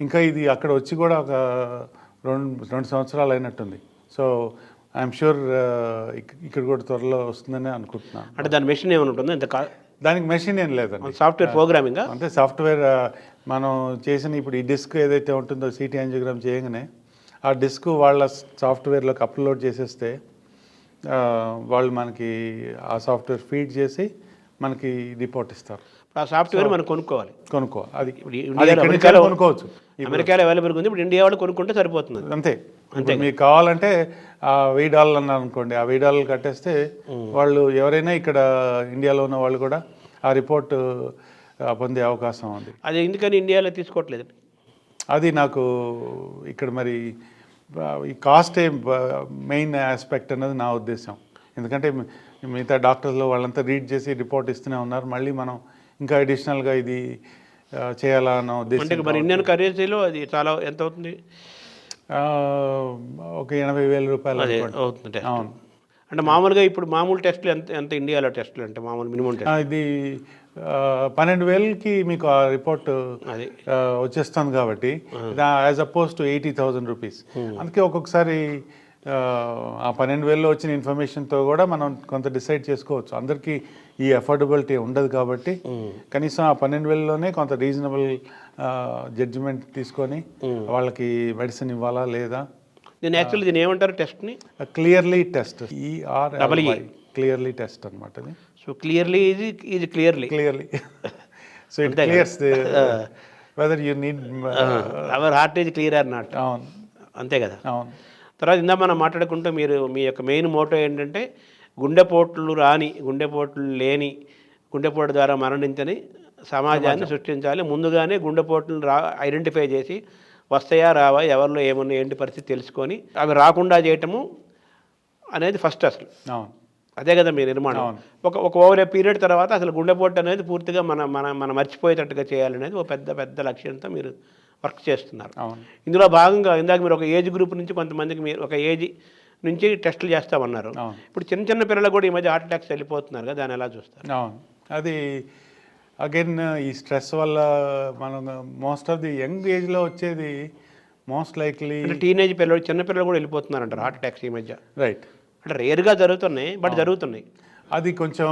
ఇంకా ఇది అక్కడ వచ్చి కూడా ఒక 2 సంవత్సరాలు అయినట్టుంది. సో ఐఎమ్ షూర్ ఇక్కడ కూడా త్వరలో వస్తుందని అనుకుంటున్నాను. అంటే దాని మెషిన్ ఏమైనా ఉంటుందో? దానికి మెషిన్ ఏం లేదండి, సాఫ్ట్వేర్ ప్రోగ్రామింగ్. అంటే సాఫ్ట్వేర్ మనం చేసిన ఇప్పుడు ఈ డిస్క్ ఏదైతే ఉంటుందో సిటీ యాంజియోగ్రామ్ చేయగానే ఆ డిస్క్ వాళ్ళ సాఫ్ట్వేర్లోకి అప్లోడ్ చేసేస్తే వాళ్ళు మనకి ఆ సాఫ్ట్వేర్ ఫీడ్ చేసి మనకి రిపోర్ట్ ఇస్తారు. ఆ సాఫ్ట్వేర్ మనం కొనుక్కోవాలి. అది కొనుక్కోవచ్చు. అమెరికాలో అవైలబుల్ ఉంది, ఇప్పుడు ఇండియా వాళ్ళు కొనుక్కుంటే సరిపోతుంది. అంతే. మీకు కావాలంటే $1000 అన్నారు అనుకోండి, ఆ $1000 కట్టేస్తే వాళ్ళు ఎవరైనా ఇక్కడ ఇండియాలో ఉన్న వాళ్ళు కూడా ఆ రిపోర్ట్ పొందే అవకాశం ఉంది. అది ఎందుకని ఇండియాలో తీసుకోవట్లేదు? అది నాకు ఇక్కడ మరి ఈ కాస్టే మెయిన్ ఆస్పెక్ట్ అన్నది నా ఉద్దేశం. ఎందుకంటే మిగతా డాక్టర్లు వాళ్ళంతా రీడ్ చేసి రిపోర్ట్ ఇస్తూనే ఉన్నారు. మళ్ళీ మనం ఇంకా అడిషనల్గా ఇది చేయాలా అన్న అంటే ఉద్దేశం. మన ఇండియన్ కరెన్సీలో అది చాలా ఎంత అవుతుంది? ఒక 80,000 రూపాయలు అదే అనుకోండి. అవుతుంది టెస్ట్. అవును. అంటే మామూలుగా ఇప్పుడు మామూలు టెస్టులు ఎంత ఎంత ఇండియాలో టెస్టులు అంటే మామూలు మినిమం టెస్ట్ ఇది 12,000కి మీకు ఆ రిపోర్ట్ అది వచ్చేస్తుంది కాబట్టి యాజ్ అపోజ్ టు 80,000 రూపీస్. అందుకే ఒక్కొక్కసారి ఆ 12,000లో వచ్చిన ఇన్ఫర్మేషన్తో కూడా మనం కొంత డిసైడ్ చేసుకోవచ్చు. అందరికీ ఈ అఫోర్డబిలిటీ ఉండదు కాబట్టి కనీసం ఆ 12,000లోనే కొంత రీజనబుల్ జడ్జిమెంట్ తీసుకొని వాళ్ళకి మెడిసిన్ ఇవ్వాలా లేదా. దీని యాక్చువల్లీ దీని ఏమంటారు టెస్ట్ని? Clearly test, Double E. Clearly test అనమాట అది. సో క్లియర్లీ ఇది clearly clearly so it clears whether you need. Our heart is clear or not. అవును అంతే కదా. అవును తర్వాత ఇందా మనం మాట్లాడుకుంటూ మీరు మీ యొక్క మెయిన్ మోటో ఏంటంటే గుండెపోట్లు లేని గుండెపోటు ద్వారా మరణించని సమాజాన్ని సృష్టించాలి. ముందుగానే గుండెపోటును ఐడెంటిఫై చేసి వస్తాయా రావా, ఎవరిలో ఏమున్నా ఏంటి పరిస్థితి తెలుసుకొని అవి రాకుండా చేయటము అనేది ఫస్ట్ అసలు. అవును అదే కదా మీ నిర్మాణం. ఒక ఓవర్ ఏ పీరియడ్ తర్వాత అసలు గుండెపోటు అనేది పూర్తిగా మన మర్చిపోయేటట్టుగా చేయాలనేది ఒక పెద్ద లక్ష్యంతో మీరు వర్క్ చేస్తున్నారు. ఇందులో భాగంగా ఇందాక మీరు ఒక ఏజ్ గ్రూప్ నుంచి కొంతమందికి మీరు ఒక ఏజ్ నుంచి టెస్టులు చేస్తామన్నారు. ఇప్పుడు చిన్న పిల్లలు కూడా ఈ మధ్య హార్ట్ అటాక్స్ వెళ్ళిపోతున్నారు కదా, దాన్ని ఎలా చూస్తారు? అవును, అది అగైన్ ఈ స్ట్రెస్ వల్ల మనం మోస్ట్ ఆఫ్ ది యంగ్ ఏజ్లో వచ్చేది మోస్ట్ లైక్లీ టీనేజ్ పిల్లలు చిన్న పిల్లలు కూడా వెళ్ళిపోతున్నారు అంటారు హార్ట్ అటాక్స్ ఈ మధ్య. రైట్, అంటే రేర్గా జరుగుతున్నాయి బట్ జరుగుతున్నాయి. అది కొంచెం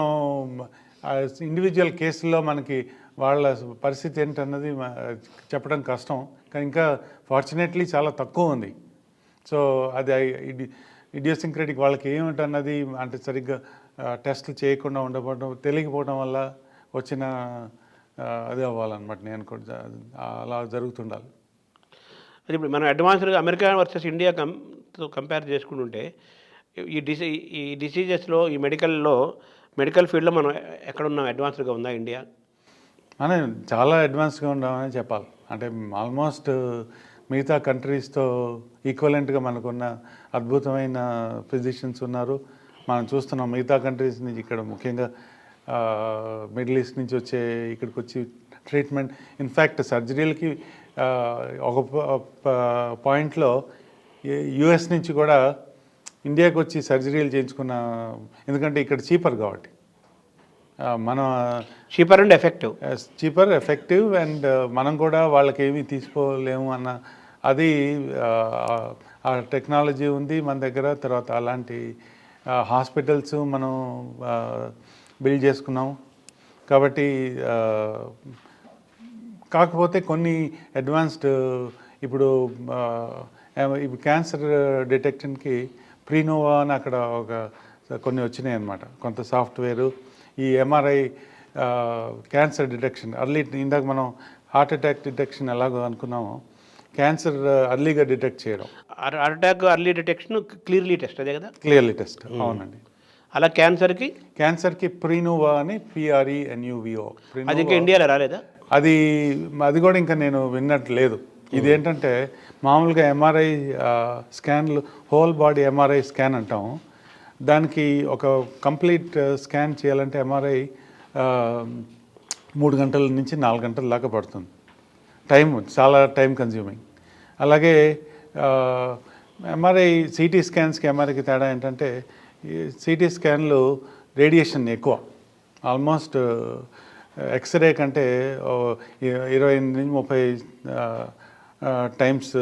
ఇండివిజువల్ కేసుల్లో మనకి వాళ్ళ పరిస్థితి ఏంటన్నది చెప్పడం కష్టం, కానీ ఇంకా ఫార్చునేట్లీ చాలా తక్కువ ఉంది. సో అది ఇడియోసింక్రెటిక్ వాళ్ళకి ఏమిటన్నది అంటే సరిగ్గా టెస్టులు చేయకుండా ఉండకపోవడం, తెలియకపోవడం వల్ల వచ్చిన అదే అవ్వాలన్నమాట. నేను కూడా అలా జరుగుతుండాలి. అది ఇప్పుడు మనం అడ్వాన్స్డ్గా అమెరికా వర్సెస్ ఇండియా కంపేర్ చేసుకుంటుంటే ఈ డిసీజెస్లో ఈ మెడికల్ ఫీల్డ్లో మనం ఎక్కడున్నాం? అడ్వాన్స్డ్గా ఉందా ఇండియా? మనం చాలా అడ్వాన్స్గా ఉన్నామని చెప్పాలి. అంటే ఆల్మోస్ట్ మిగతా కంట్రీస్తో ఈక్వలెంట్గా మనకున్న అద్భుతమైన ఫిజిషియన్స్ ఉన్నారు. మనం చూస్తున్నాం మిగతా కంట్రీస్ నుంచి ఇక్కడ ముఖ్యంగా మిడిల్ ఈస్ట్ నుంచి ఇక్కడికి వచ్చి ట్రీట్మెంట్, ఇన్ఫ్యాక్ట్ సర్జరీలకి ఒక పాయింట్లో యుఎస్ నుంచి కూడా ఇండియాకి వచ్చి సర్జరీలు చేయించుకున్న, ఎందుకంటే ఇక్కడ చీపర్ కాబట్టి. మనం చీపర్ అండ్ ఎఫెక్టివ్ అండ్ మనం కూడా వాళ్ళకి ఏమీ తీసుకోలేము అన్న అది ఆ టెక్నాలజీ ఉంది మన దగ్గర. తర్వాత అలాంటి హాస్పిటల్స్ మనం బిల్డ్ చేసుకున్నాము కాబట్టి. కాకపోతే కొన్ని అడ్వాన్స్డ్ ఇప్పుడు క్యాన్సర్ డిటెక్షన్కి ప్రీనోవా అని అక్కడ కొన్ని వచ్చినాయి అన్నమాట, కొంత సాఫ్ట్వేరు. ఈ ఎంఆర్ఐ క్యాన్సర్ డిటెక్షన్ ఇందాక మనం హార్ట్ అటాక్ డిటెక్షన్ ఎలాగో అనుకున్నామో, క్యాన్సర్ అర్లీగా డిటెక్ట్ చేయడం. Heart attack early detection clearly test, అదే కదా? క్లియర్లీ టెస్ట్, అవునండి. అలా క్యాన్సర్కి ప్రీనోవా అని PRENUVO. అది ఇంకా ఇండియాలో రాలేదా? అది కూడా ఇంకా నేను విన్నట్టు లేదు. ఇదేంటంటే మామూలుగా ఎంఆర్ఐ స్కాన్లు, హోల్ బాడీ ఎంఆర్ఐ స్కాన్ అంటాము. దానికి ఒక కంప్లీట్ స్కాన్ చేయాలంటే ఎంఆర్ఐ 3 గంటల నుంచి 4 గంటల దాకా పడుతుంది. చాలా టైం కన్జ్యూమింగ్. అలాగే ఎంఆర్ఐ సిటీ స్కాన్స్కి ఎంఆర్ఐకి తేడా ఏంటంటే సిటీ స్కాన్లు రేడియేషన్ ఎక్కువ, ఆల్మోస్ట్ ఎక్స్రే కంటే 28 నుంచి 30 టైమ్స్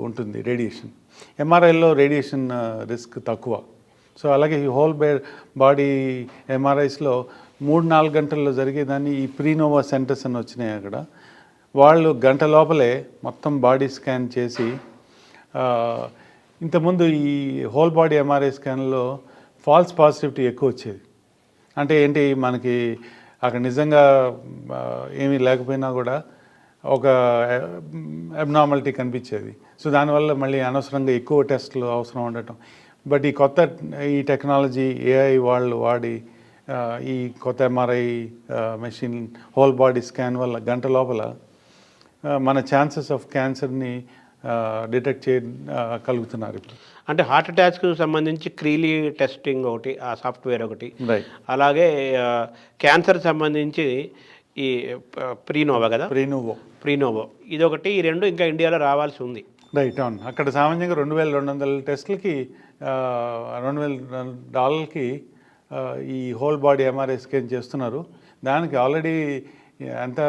ఉంటుంది రేడియేషన్. ఎంఆర్ఐలో రేడియేషన్ రిస్క్ తక్కువ. సో అలాగే ఈ హోల్ బాడీ ఎంఆర్ఐస్లో 3-4 గంటల్లో జరిగేదాన్ని ఈ ప్రీనోవా సెంటర్స్ అని వచ్చినాయి. అక్కడ వాళ్ళు గంట లోపలే మొత్తం బాడీ స్కాన్ చేసి, ఇంతకుముందు ఈ హోల్ బాడీ ఎంఆర్ఐ స్కాన్లో ఫాల్స్ పాజిటివిటీ ఎక్కువ వచ్చేది. అంటే ఏంటి, మనకి అక్కడ నిజంగా ఏమీ లేకపోయినా కూడా ఒక అబ్నార్మాలిటీ కనిపించేది. సో దానివల్ల మళ్ళీ అనవసరంగా ఎక్కువ టెస్టులు అవసరం ఉండటం. బట్ ఈ టెక్నాలజీ AI వాళ్ళు వాడి ఈ కొత్త MRI machine whole body scan వల్ల గంట లోపల మన ఛాన్సెస్ ఆఫ్ క్యాన్సర్ని డిటెక్ట్ కలుగుతున్నారు ఇప్పుడు. అంటే హార్ట్ అటాక్స్కి సంబంధించి క్రీలీ టెస్టింగ్ ఒకటి, ఆ సాఫ్ట్వేర్ ఒకటి, రైట్. అలాగే క్యాన్సర్ సంబంధించి ఈ ప్రీనోవా కదా, ప్రీనోవో ఇదొకటి, ఈ రెండు ఇంకా ఇండియాలో రావాల్సి ఉంది. రైట్, అవును. అక్కడ సామాన్యంగా 2200 టెస్టులకి $2,000 ఈ హోల్ బాడీ ఎంఆర్ఐ స్కాన్ చేస్తున్నారు. దానికి ఆల్రెడీ ఎంత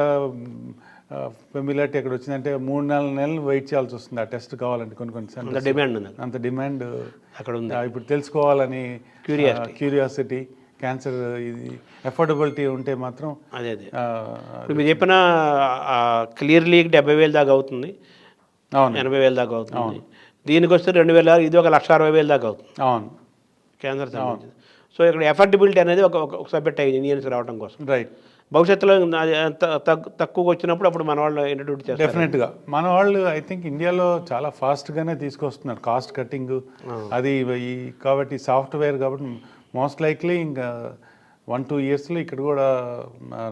ఫెమిలియారిటీ ఎక్కడ వచ్చిందంటే 3-4 నెలలు వెయిట్ చేయాల్సి వస్తుంది ఆ టెస్ట్ కావాలంటే. కొన్ని డిమాండ్ ఉంది, అంత డిమాండ్ అక్కడ ఉంది. ఇప్పుడు తెలుసుకోవాలని క్యూరియాసిటీ, క్యాన్సర్ ఇది అఫోర్డబిలిటీ ఉంటే మాత్రం అదే ఇప్పుడు మీరు చెప్పిన క్లియర్లీ 70,000 దాకా అవుతుంది, 80,000 దాకా అవుతుంది. దీనికి వస్తే 2,000, ఇది 1,60,000 దాకా అవుతుంది. అవును, క్యాన్సర్ సంబంధించి. సో ఇక్కడ ఎఫర్డబిలిటీ అనేది ఒక సబ్జెక్ట్ అయ్యింది ఇండియన్స్ రావడం కోసం. రైట్. భవిష్యత్తులో తక్కువగా వచ్చినప్పుడు అప్పుడు మన వాళ్ళు ఇంట్రడ్యూస్ చేస్తారు. డెఫినెట్గా మన వాళ్ళు ఐ థింక్ ఇండియాలో చాలా ఫాస్ట్గానే తీసుకొస్తున్నారు కాస్ట్ కటింగ్ అది కాబట్టి సాఫ్ట్వేర్ కాబట్టి మోస్ట్ లైక్లీ ఇంకా 1-2 ఇయర్స్లో ఇక్కడ కూడా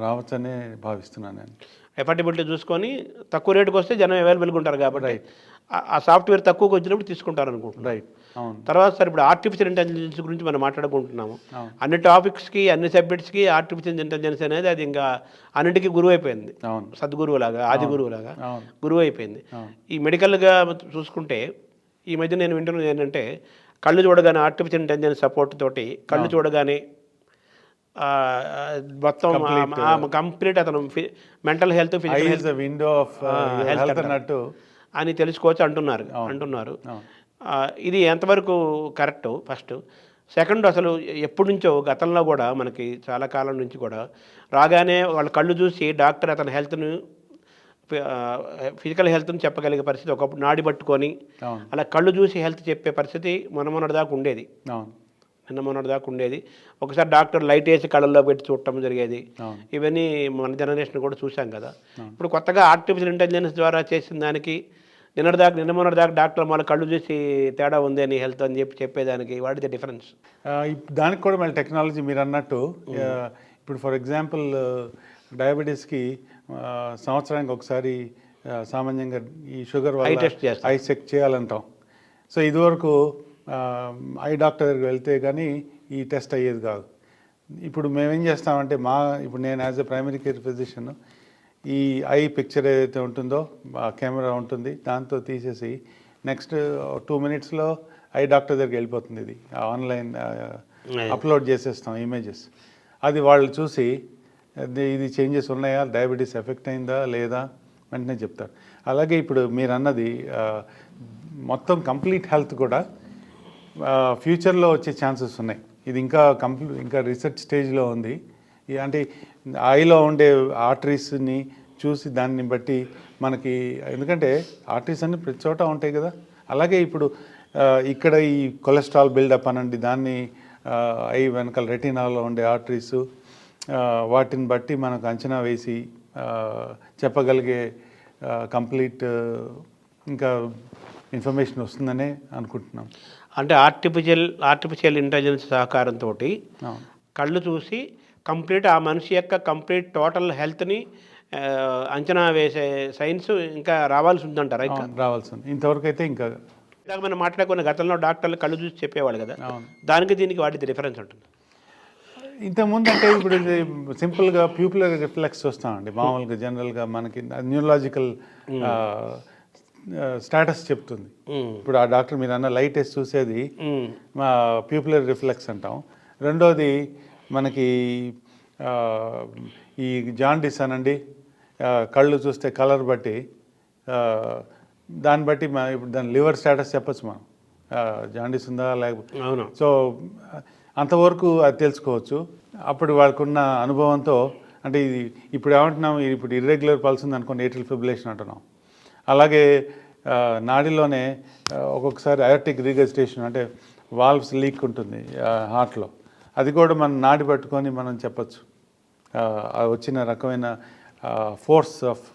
రావచ్చనే భావిస్తున్నాను నేను. ఎఫర్డబిలిటీ చూసుకొని తక్కువ రేటుకి వస్తే జనం అవైలబుల్గా ఉంటారు కాబట్టి ఆ సాఫ్ట్వేర్ తక్కువకి వచ్చినప్పుడు తీసుకుంటారు అనుకుంటున్నాను. రైట్, అవును. తర్వాత సార్ ఇప్పుడు ఆర్టిఫిషియల్ ఇంటెలిజెన్స్ గురించి మనం మాట్లాడుకుంటున్నాము. అన్ని టాపిక్స్కి, అన్ని సబ్జెక్ట్స్కి ఆర్టిఫిషియల్ ఇంటెలిజెన్స్ అనేది అది ఇంకా అన్నిటికీ గురువు అయిపోయింది. సద్గురువులాగా, ఆది గురువులాగా గురువు అయిపోయింది. ఈ మెడికల్గా చూసుకుంటే ఈ మధ్య నేను వింటున్నది ఏంటంటే, కళ్ళు చూడగానే ఆర్టిఫిషియల్ ఇంటెలిజెన్స్ సపోర్ట్ తోటి కళ్ళు చూడగానే మొత్తం కంప్లీట్ అతను మెంటల్ హెల్త్, ఫిజికల్ హెల్త్ అన్నట్టు అని తెలుసుకోవచ్చు అంటున్నారు. ఇది ఎంతవరకు కరెక్ట్? ఫస్ట్. సెకండ్, అసలు ఎప్పటి నుంచో గతంలో కూడా మనకి చాలా కాలం నుంచి కూడా రాగానే వాళ్ళ కళ్ళు చూసి డాక్టర్ అతని హెల్త్ను, ఫిజికల్ హెల్త్ని చెప్పగలిగే పరిస్థితి ఒకప్పుడు నాడి పట్టుకొని అలా కళ్ళు చూసి హెల్త్ చెప్పే పరిస్థితి మొన్నటి దాకా ఉండేది. ఒకసారి డాక్టర్ లైట్ వేసి కళ్ళల్లో పెట్టి చూడటం జరిగేది. ఇవన్నీ మన జనరేషన్ కూడా చూసాం కదా. ఇప్పుడు కొత్తగా ఆర్టిఫిషియల్ ఇంటెలిజెన్స్ ద్వారా చేసిన దానికి నిన్న మొన్నటి దాకా డాక్టర్ మన కళ్ళు చూసి తేడా ఉంది అని హెల్త్ అని చెప్పేదానికి వాట్ ఇస్ ద డిఫరెన్స్? దానికి కూడా మళ్ళీ టెక్నాలజీ మీరు అన్నట్టు ఇప్పుడు ఫర్ ఎగ్జాంపుల్ డయాబెటీస్కి సంవత్సరానికి ఒకసారి సామాన్యంగా ఈ షుగర్ వల్ల ఐ చెక్ చేయాలంటాం. సో ఇదివరకు ఐ డాక్టర్ దగ్గరికి వెళ్తే కానీ ఈ టెస్ట్ అయ్యేది కాదు. ఇప్పుడు మేమేం చేస్తామంటే ఇప్పుడు నేను as a primary care physician ఈ ఐ పిక్చర్ ఏదైతే ఉంటుందో ఆ కెమెరా ఉంటుంది, దాంతో తీసేసి నెక్స్ట్ 2 మినిట్స్లో ఐ డాక్టర్ దగ్గరికి వెళ్ళిపోతుంది. ఇది ఆన్లైన్ అప్లోడ్ చేసేస్తాం ఇమేజెస్. అది వాళ్ళు చూసి ఇది చేంజెస్ ఉన్నాయా, డయాబెటీస్ ఎఫెక్ట్ అయిందా లేదా వెంటనే చెప్తారు. అలాగే ఇప్పుడు మీరు అన్నది మొత్తం కంప్లీట్ హెల్త్ కూడా ఫ్యూచర్లో వచ్చే ఛాన్సెస్ ఉన్నాయి. ఇది ఇంకా రీసెర్చ్ స్టేజ్లో ఉంది. అంటే ఐలో ఉండే ఆర్టరీస్ని చూసి దాన్ని బట్టి మనకి, ఎందుకంటే ఆర్టరీస్ అన్ని ప్రతి చోట ఉంటాయి కదా, అలాగే ఇప్పుడు ఇక్కడ ఈ కొలెస్ట్రాల్ బిల్డప్ అనండి, దాన్ని ఐ వెనకాల రెటీనాలో ఉండే ఆర్టరీస్, వాటిని బట్టి మనకు అంచనా వేసి చెప్పగలిగే కంప్లీట్ ఇంకా ఇన్ఫర్మేషన్ వస్తుందనే అనుకుంటున్నాం. అంటే ఆర్టిఫిషియల్ ఇంటెలిజెన్స్ సహకారంతో కళ్ళు చూసి కంప్లీట్ ఆ మనిషి యొక్క కంప్లీట్ టోటల్ హెల్త్ని అంచనా వేసే సైన్స్ ఇంకా రావాల్సి ఉందంటారా? ఇంకా రావాల్సి ఉంది. ఇంతవరకు అయితే ఇంకా మనం మాట్లాడుకున్న గతంలో డాక్టర్లు కళ్ళు చూసి చెప్పేవాళ్ళు కదా, దానికి దీనికి వాటి డిఫరెన్స్ ఉంటుంది. ఇంతకుముందు అంటే ఇప్పుడు సింపుల్గా ప్యూపులర్ రిఫ్లెక్స్ వస్తామండి. మామూలుగా జనరల్గా మనకి న్యూరలాజికల్ స్టేటస్ చెప్తుంది. ఇప్పుడు ఆ డాక్టర్ మీరు అన్న లైట్ వేసి చూసేది మా ప్యూపులర్ రిఫ్లెక్స్ అంటాం. రెండోది మనకి ఈ జాండిస్ అనండి, కళ్ళు చూస్తే కలర్ బట్టి దాన్ని బట్టి ఇప్పుడు దాని లివర్ స్టేటస్ చెప్పచ్చు మనం, జాండిస్ ఉందా లేకపోతే. సో అంతవరకు అది తెలుసుకోవచ్చు. అప్పుడు వాళ్ళకున్న అనుభవంతో, అంటే ఇది ఇప్పుడు ఏమంటున్నాం, ఇప్పుడు ఇర్రెగ్యులర్ పల్స్ ఉంది అనుకోండి, ఏట్రిల్ ఫిబ్రిలేషన్ అంటున్నాం. అలాగే నాడిలోనే ఒక్కొక్కసారి అయోర్టిక్ రీగజిటేషన్ అంటే వాల్వ్స్ లీక్ ఉంటుంది హార్ట్లో, అది కూడా మనం నాడి పట్టుకొని మనం చెప్పచ్చు వచ్చిన రకమైన ఫోర్స్ ఆఫ్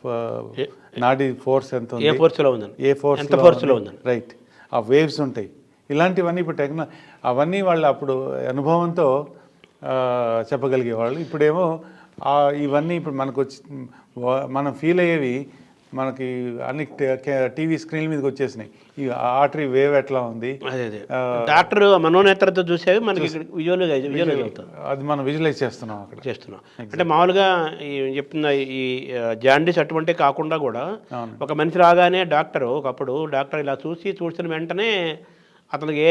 నాడి ఫోర్స్ ఎంత ఉంది, ఏ ఫోర్స్లో ఉంది, రైట్. ఆ వేవ్స్ ఉంటాయి. ఇలాంటివన్నీ ఇప్పుడు అవన్నీ వాళ్ళు అప్పుడు అనుభవంతో చెప్పగలిగేవాళ్ళు. ఇప్పుడేమో ఇవన్నీ ఇప్పుడు మనకు మనం ఫీల్ అయ్యేవి మనకి అన్ని టీవీ స్క్రీన్ మీదకి వచ్చేసినాయి. ఈ ఆర్టరీ వేవ్ ఎట్లా ఉంది, అదే అదే డాక్టర్ మనోనేత్రతో చూసేవి మనకి విజువల్గా అవుతుంది, అది మనం విజువలైజ్ చేస్తున్నాం అక్కడ. చేస్తున్నాం. అంటే మామూలుగా ఈ చెప్తున్న ఈ జాండీస్ అటువంటి కాకుండా కూడా ఒక మనిషి రాగానే డాక్టర్ ఒకప్పుడు డాక్టర్ ఇలా చూసిన వెంటనే అతనికి ఏ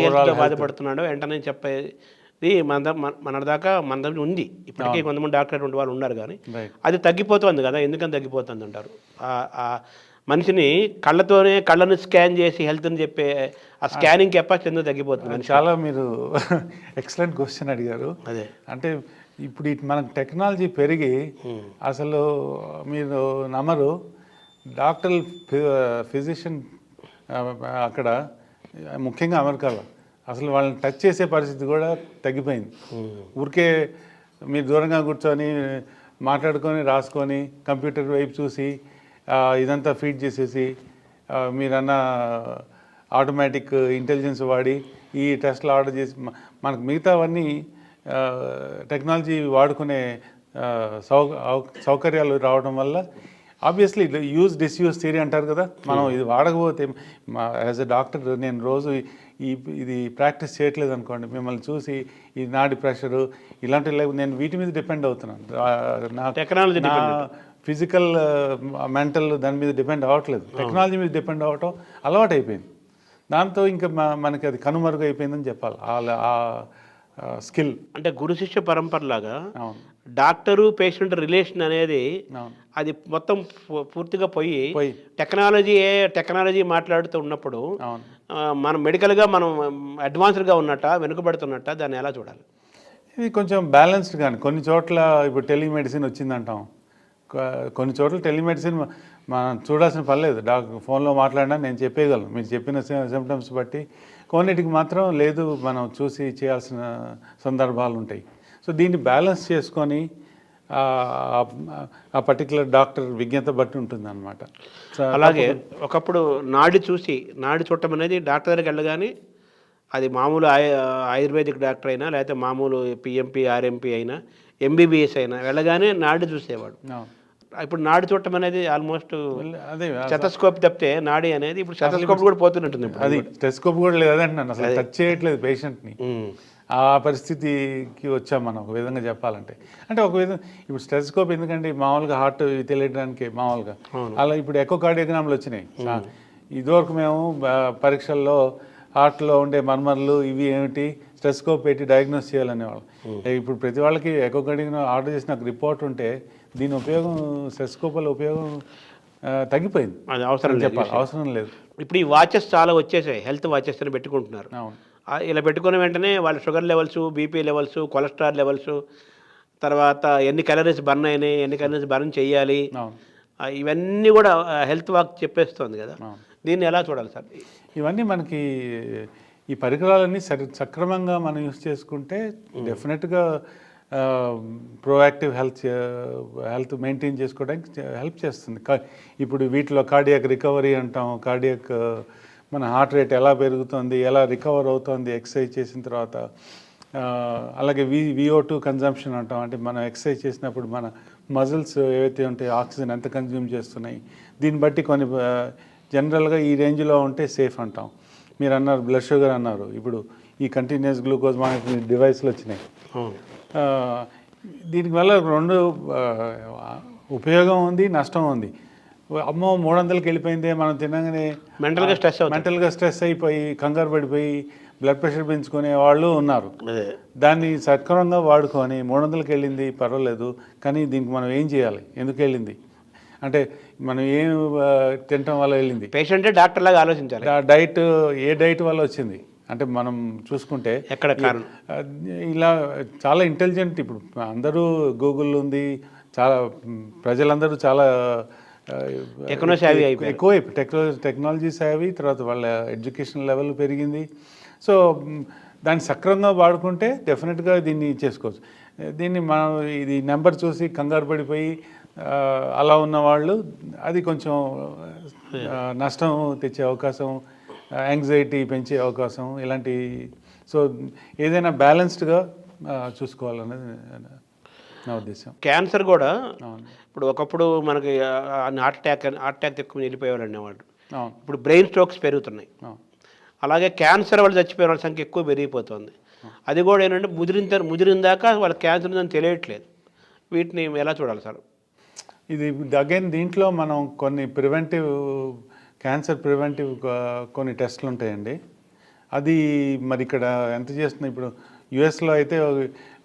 హెల్త్తో బాధపడుతున్నాడో వెంటనే చెప్పేది మన దాకా మన దగ్గర ఉంది. ఇప్పటికీ కొంతమంది డాక్టర్ అటువంటి వాళ్ళు ఉన్నారు, కానీ అది తగ్గిపోతుంది కదా. ఎందుకని తగ్గిపోతుంది అంటారు? ఆ మనిషిని కళ్ళను స్కాన్ చేసి హెల్త్ అని చెప్పే ఆ స్కానింగ్ కెపాసిటీ ఎందుకు తగ్గిపోతుంది? చాలా మీరు ఎక్సలెంట్ క్వశ్చన్ అడిగారు. అదే అంటే ఇప్పుడు మనకు టెక్నాలజీ పెరిగి అసలు మీరు నమ్మరు, డాక్టర్ ఫిజిషియన్ అక్కడ ముఖ్యంగా అమెరికాలో అసలు వాళ్ళని టచ్ చేసే పరిస్థితి కూడా తగ్గిపోయింది. ఊరికే మీరు దూరంగా కూర్చొని మాట్లాడుకొని రాసుకొని కంప్యూటర్ వైపు చూసి ఇదంతా ఫీడ్ చేసేసి మీరన్న ఆటోమేటిక్ ఇంటెలిజెన్స్ వాడి ఈ టెస్ట్లు ఆర్డర్ చేసి మనకు మిగతావన్నీ టెక్నాలజీ వాడుకునే సౌకర్యాలు రావడం వల్ల ఆబ్వియస్లీ డిస్యూజ్ థియరీ అంటారు కదా. మనం ఇది వాడకపోతే యాజ్ ఎ డాక్టర్ నేను రోజు ఇది ప్రాక్టీస్ చేయట్లేదు అనుకోండి, మిమ్మల్ని చూసి ఈ నాడి ప్రెషరు ఇలాంటి నేను వీటి మీద డిపెండ్ అవుతున్నాను. నా టెక్నాలజీ ఫిజికల్ మెంటల్ దాని మీద డిపెండ్ అవ్వట్లేదు, టెక్నాలజీ మీద డిపెండ్ అవ్వటం అలవాటు అయిపోయింది. దాంతో ఇంకా మనకి అది కనుమరుగు అయిపోయిందని చెప్పాలి ఆ స్కిల్. అంటే గురు శిష్య పరంపరలాగా డాక్టరు పేషెంట్ రిలేషన్ అనేది అది మొత్తం పూర్తిగా పోయి టెక్నాలజీ మాట్లాడుతూ ఉన్నప్పుడు మనం మెడికల్గా మనం అడ్వాన్స్డ్గా ఉన్నట్ట వెనుకబడుతున్నట్ట దాన్ని ఎలా చూడాలి? ఇది కొంచెం బ్యాలెన్స్డ్ కానీ కొన్ని చోట్ల ఇప్పుడు టెలిమెడిసిన్ వచ్చిందంటాం, కొన్ని చోట్ల టెలిమెడిసిన్ మనం చూడాల్సిన పని లేదు. డాక్టర్ ఫోన్లో మాట్లాడినా నేను చెప్పేయగలను మీరు చెప్పిన సిమ్టమ్స్ బట్టి. కొన్నిటికి మాత్రం లేదు, మనం చూసి చేయాల్సిన సందర్భాలు ఉంటాయి. సో దీన్ని బ్యాలెన్స్ చేసుకొని ఆ పర్టికులర్ డాక్టర్ విజ్ఞత బట్టి ఉంటుంది అనమాట. అలాగే ఒకప్పుడు నాడి చూడటం అనేది డాక్టర్ దగ్గరికి వెళ్ళగానే అది మామూలు ఆయుర్వేదిక్ డాక్టర్ అయినా లేకపోతే మామూలు పిఎంపి ఆర్ఎంపి అయినా ఎంబీబీఎస్ అయినా వెళ్ళగానే నాడి చూసేవాడు. ఇప్పుడు నాడి చూడటం అనేది ఆల్మోస్ట్ అదే స్టెతస్కోప్ తప్పితే నాడి అనేది ఇప్పుడు స్టెతస్కోప్ కూడా పోతున్నట్టుంది. అది స్టెతస్కోప్ కూడా లేదంటున్నాను, అసలు టచ్ చేయట్లేదు పేషెంట్ని. ఆ పరిస్థితికి వచ్చాం మనం ఒక విధంగా చెప్పాలంటే. అంటే ఒక విధంగా ఇప్పుడు స్టెతస్కోప్ ఎందుకంటే మామూలుగా హార్ట్ తెలియడానికి మామూలుగా, అలా ఇప్పుడు ఎకోకార్డియోగ్రామ్లు వచ్చినాయి. ఇదివరకు మేము పరీక్షల్లో హార్ట్లో ఉండే మర్మర్లు ఇవి ఏమిటి స్టెతస్కోప్ పెట్టి డయాగ్నోస్ చేయాలనేవాళ్ళు. ఇప్పుడు ప్రతి వాళ్ళకి ఎకోకార్డియోగ్రామ్ ఆర్డర్ చేసి నాకు రిపోర్ట్ ఉంటే దీని ఉపయోగం స్టెతస్కోప్ వల్ల ఉపయోగం తగ్గిపోయింది. అది అవసరం లేదు. ఇప్పుడు ఈ వాచెస్ చాలా వచ్చేసాయి, హెల్త్ వాచెస్ అని పెట్టుకుంటున్నారు. ఇలా పెట్టుకున్న వెంటనే వాళ్ళ sugar levels, BP levels, cholesterol levels, తర్వాత ఎన్ని క్యాలరీస్ బర్న్ అయినాయి, ఎన్ని క్యాలరీస్ బర్న్ చేయాలి, ఇవన్నీ కూడా హెల్త్ వాక్ చెప్పేస్తుంది కదా. దీన్ని ఎలా చూడాలి సార్? ఇవన్నీ మనకి ఈ పరికరాలన్నీ సక్రమంగా మనం యూస్ చేసుకుంటే డెఫినెట్గా ప్రోయాక్టివ్ హెల్త్ మెయింటైన్ చేసుకోవడానికి హెల్ప్ చేస్తుంది. ఇప్పుడు వీటిలో కార్డియాక్ రికవరీ అంటాం, కార్డియాక్ మన హార్ట్ రేట్ ఎలా పెరుగుతుంది, ఎలా రికవర్ అవుతుంది ఎక్సర్సైజ్ చేసిన తర్వాత. అలాగే VO2 కన్జంప్షన్ అంటాం, అంటే మనం ఎక్సర్సైజ్ చేసినప్పుడు మన మజిల్స్ ఏవైతే ఉంటాయో ఆక్సిజన్ ఎంత కన్జ్యూమ్ చేస్తున్నాయి, దీన్ని బట్టి కొన్ని జనరల్గా ఈ రేంజ్లో ఉంటే సేఫ్ అంటాం. మీరు అన్నారు బ్లడ్ షుగర్ అన్నారు, ఇప్పుడు ఈ కంటిన్యూస్ గ్లూకోజ్ మానిటరింగ్ డివైస్లు వచ్చినాయి. దీనికి వల్ల రెండు ఉపయోగం ఉంది, నష్టం ఉంది. అమ్మో 300కి వెళ్ళిపోయిందే మనం తినగానే మెంటల్గా స్ట్రెస్ అయిపోయి కంగారు పడిపోయి బ్లడ్ ప్రెషర్ పెంచుకునే వాళ్ళు ఉన్నారు. దాన్ని సక్రమంగా వాడుకొని 300కి వెళ్ళింది పర్వాలేదు, కానీ దీనికి మనం ఏం చేయాలి, ఎందుకు వెళ్ళింది అంటే మనం ఏం తినటం వల్ల వెళ్ళింది, పేషెంటే డాక్టర్ లాగా ఆలోచించాలి. డైట్ ఏ డైట్ వల్ల వచ్చింది అంటే మనం చూసుకుంటే ఎక్కడ ఇలా చాలా ఇంటెలిజెంట్. ఇప్పుడు అందరూ గూగుల్ ఉంది, చాలా ప్రజలందరూ చాలా ఎక్కువ టెక్నాలజీ సేవి, తర్వాత వాళ్ళ ఎడ్యుకేషన్ లెవెల్ పెరిగింది. సో దాన్ని సక్రమంగా వాడుకుంటే డెఫినెట్గా దీన్ని చేసుకోవచ్చు. దీన్ని మనం ఇది నెంబర్ చూసి కంగారు పడిపోయి అలా ఉన్న వాళ్ళు అది కొంచెం నష్టం తెచ్చే అవకాశం, యాంగ్జైటీ పెంచే అవకాశం ఇలాంటి. సో ఏదైనా బ్యాలెన్స్డ్గా చూసుకోవాలనేది. నా ఉద్దేశం. క్యాన్సర్ కూడా అవును. ఇప్పుడు ఒకప్పుడు మనకి హార్ట్ అటాక్ ఎక్కువ వెళ్ళిపోయేవాళ్ళు వాళ్ళు. అవును. ఇప్పుడు బ్రెయిన్ స్ట్రోక్స్ పెరుగుతున్నాయి. అవును. అలాగే క్యాన్సర్ వాళ్ళు చచ్చిపోయిన వాళ్ళ సంఖ్య ఎక్కువ పెరిగిపోతుంది. అది కూడా ఏంటంటే ముదిరిన దాకా వాళ్ళ క్యాన్సర్ ఉందని తెలియట్లేదు. వీటిని ఎలా చూడాలి సార్? ఇది అగైన్ దీంట్లో మనం కొన్ని క్యాన్సర్ ప్రివెంటివ్ కొన్ని టెస్ట్లు ఉంటాయండి. అది మరి ఇక్కడ ఎంత చేస్తున్నాయి ఇప్పుడు యుఎస్లో అయితే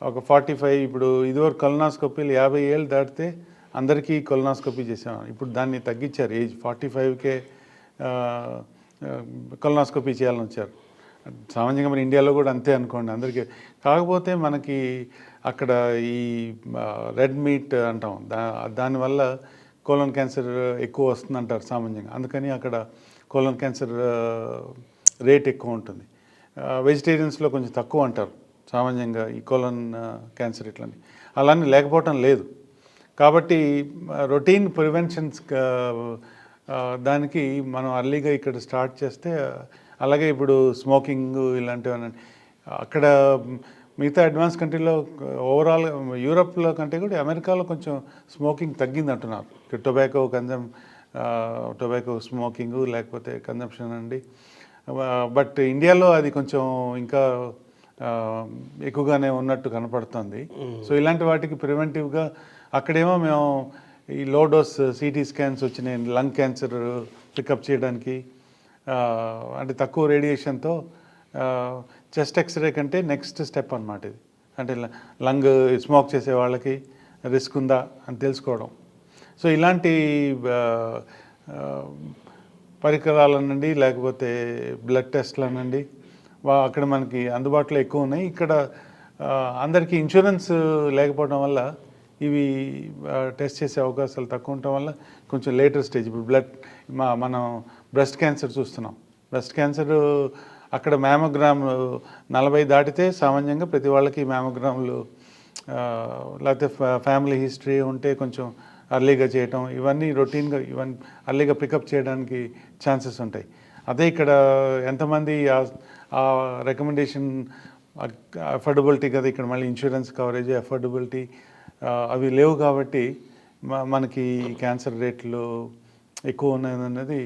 ఒక 45 ఇప్పుడు ఇదివరకు కొలనాస్కోపీలు 50 ఏళ్ళు దాటితే అందరికీ కొలనాస్కోపీ చేసాం. ఇప్పుడు దాన్ని తగ్గించారు, ఏజ్ 45కే కొలనాస్కోపీ చేయాలని వచ్చారు. సామాన్యంగా మన ఇండియాలో కూడా అంతే అనుకోండి అందరికీ. కాకపోతే మనకి అక్కడ ఈ రెడ్ మీట్ అంటాం, దానివల్ల కోలన్ క్యాన్సర్ ఎక్కువ వస్తుంది అంటారు సామాన్యంగా. అందుకని అక్కడ కోలన్ క్యాన్సర్ రేట్ ఎక్కువ ఉంటుంది. వెజిటేరియన్స్లో కొంచెం తక్కువ అంటారు సామాన్యంగా ఈ కోలన్ క్యాన్సర్ ఇట్లాంటి. అలానే లేకపోవటం లేదు. కాబట్టి రొటీన్ ప్రివెన్షన్స్ దానికి మనం అర్లీగా ఇక్కడ స్టార్ట్ చేస్తే, అలాగే ఇప్పుడు స్మోకింగ్ ఇలాంటివన్నీ అక్కడ మిగతా అడ్వాన్స్ కంట్రీలో ఓవరాల్ యూరోప్లో కంటే కూడా అమెరికాలో కొంచెం స్మోకింగ్ తగ్గింది అంటున్నారు. టొబాకో స్మోకింగ్ లేకపోతే కన్జంప్షన్ అండి. బట్ ఇండియాలో అది కొంచెం ఇంకా ఎక్కువగానే ఉన్నట్టు కనపడుతుంది. సో ఇలాంటి వాటికి ప్రివెంటివ్గా అక్కడేమో మేము ఈ లో డోస్ సిటీ స్కాన్స్ వచ్చినాయి లంగ్ క్యాన్సర్ పికప్ చేయడానికి. అంటే తక్కువ రేడియేషన్తో చెస్ట్ ఎక్స్రే కంటే నెక్స్ట్ స్టెప్ అన్నమాట ఇది. అంటే లంగ్ స్మోక్ చేసే వాళ్ళకి రిస్క్ ఉందా అని తెలుసుకోవడం. సో ఇలాంటి పరికరాలనండి లేకపోతే బ్లడ్ టెస్ట్లనండి అక్కడ మనకి అందుబాటులో ఎక్కువ ఉన్నాయి. ఇక్కడ అందరికీ ఇన్సూరెన్స్ లేకపోవడం వల్ల ఇవి టెస్ట్ చేసే అవకాశాలు తక్కువ ఉండటం వల్ల కొంచెం లేటర్ స్టేజ్. ఇప్పుడు మనం బ్రెస్ట్ క్యాన్సర్ చూస్తున్నాం. బ్రెస్ట్ క్యాన్సర్ అక్కడ మ్యామోగ్రామ్ 40 దాటితే సామాన్యంగా ప్రతి వాళ్ళకి మ్యామోగ్రాములు లేకపోతే ఫ్యామిలీ హిస్టరీ ఉంటే కొంచెం అర్లీగా చేయటం, ఇవన్నీ రొటీన్గా ఇవన్నీ అర్లీగా పికప్ చేయడానికి ఛాన్సెస్ ఉంటాయి. అదే ఇక్కడ ఎంతమంది ఆ రికమెండేషన్ అఫోర్డబిలిటీ కదా, ఇక్కడ మళ్ళీ ఇన్సూరెన్స్ కవరేజ్ అఫోర్డబిలిటీ అవి లేవు కాబట్టి మనకి క్యాన్సర్ రేట్లు ఎక్కువ ఉన్నదన్నది.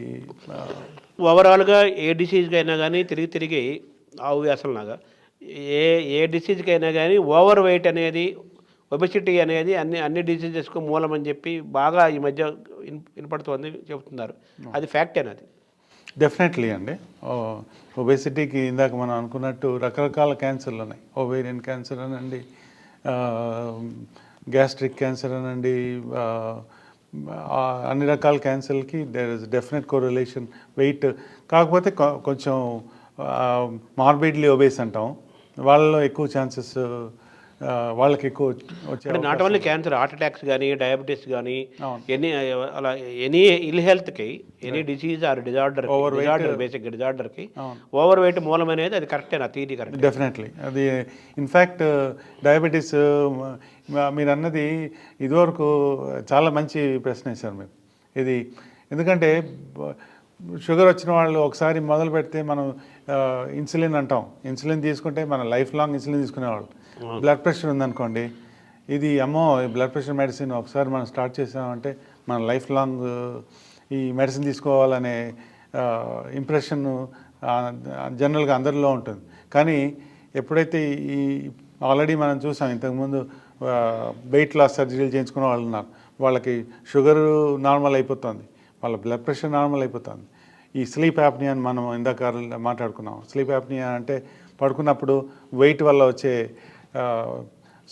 ఓవరాల్గా ఏ డిసీజ్కి అయినా కానీ తిరిగి ఆవు వ్యాసంలాగా ఏ డిసీజ్కి అయినా కానీ ఓవర్ వెయిట్ అనేది, ఒబెసిటీ అనేది అన్ని డిసీజెస్కు మూలం అని చెప్పి బాగా ఈ మధ్య వినపడుతోంది, చెబుతున్నారు. అది ఫ్యాక్ట్ అనేది డెఫినెట్లీ అండి. ఒబేసిటీకి ఇందాక మనం అనుకున్నట్టు రకరకాల క్యాన్సర్లు ఉన్నాయి. ఓవేరియన్ క్యాన్సర్ అనండి, గ్యాస్ట్రిక్ క్యాన్సర్ అనండి, అన్ని రకాల క్యాన్సర్లకి there is definite correlation weight. కాకపోతే కొంచెం మార్బిడ్లీ ఒబేస్ అంటాం, వాళ్ళలో ఎక్కువ ఛాన్సెస్ వాళ్ళకి ఎక్కువ వచ్చే. Not only cancer, heart attacks కానీ, డయాబెటీస్ కానీ, అలా ఎనీ ఇల్ హెల్త్కి, any disease or disorder basic డిజార్డర్కి ఓవర్ వెయిట్ మూలం అనేది అది కరెక్టే, నా థియరీ కరెక్ట్. డెఫినెట్లీ అది ఇన్ఫ్యాక్ట్ డయాబెటీస్ మీరు అన్నది ఇదివరకు చాలా మంచి ప్రశ్న వేశారు మీరు ఇది. ఎందుకంటే షుగర్ వచ్చిన వాళ్ళు ఒకసారి మొదలు పెడితే మనం ఇన్సులిన్ అంటాం, ఇన్సులిన్ తీసుకుంటే మనం లైఫ్ లాంగ్ ఇన్సులిన్ తీసుకునేవాళ్ళు. బ్లడ్ ప్రెషర్ ఉందనుకోండి, ఇది బ్లడ్ ప్రెషర్ మెడిసిన్ ఒకసారి మనం స్టార్ట్ చేసామంటే మనం లైఫ్ లాంగ్ ఈ మెడిసిన్ తీసుకోవాలనే ఇంప్రెషన్ జనరల్గా అందరిలో ఉంటుంది. కానీ ఎప్పుడైతే ఈ ఆల్రెడీ మనం చూసాం ఇంతకుముందు వెయిట్ లాస్ సర్జరీలు చేయించుకున్న వాళ్ళు ఉన్నారు, వాళ్ళకి షుగర్ నార్మల్ అయిపోతుంది, వాళ్ళ బ్లడ్ ప్రెషర్ నార్మల్ అయిపోతుంది. ఈ స్లీప్ యాప్నియా అని మనం ఇందాక మాట్లాడుకున్నాం. స్లీప్ యాప్నియా అంటే పడుకున్నప్పుడు వెయిట్ వల్ల వచ్చే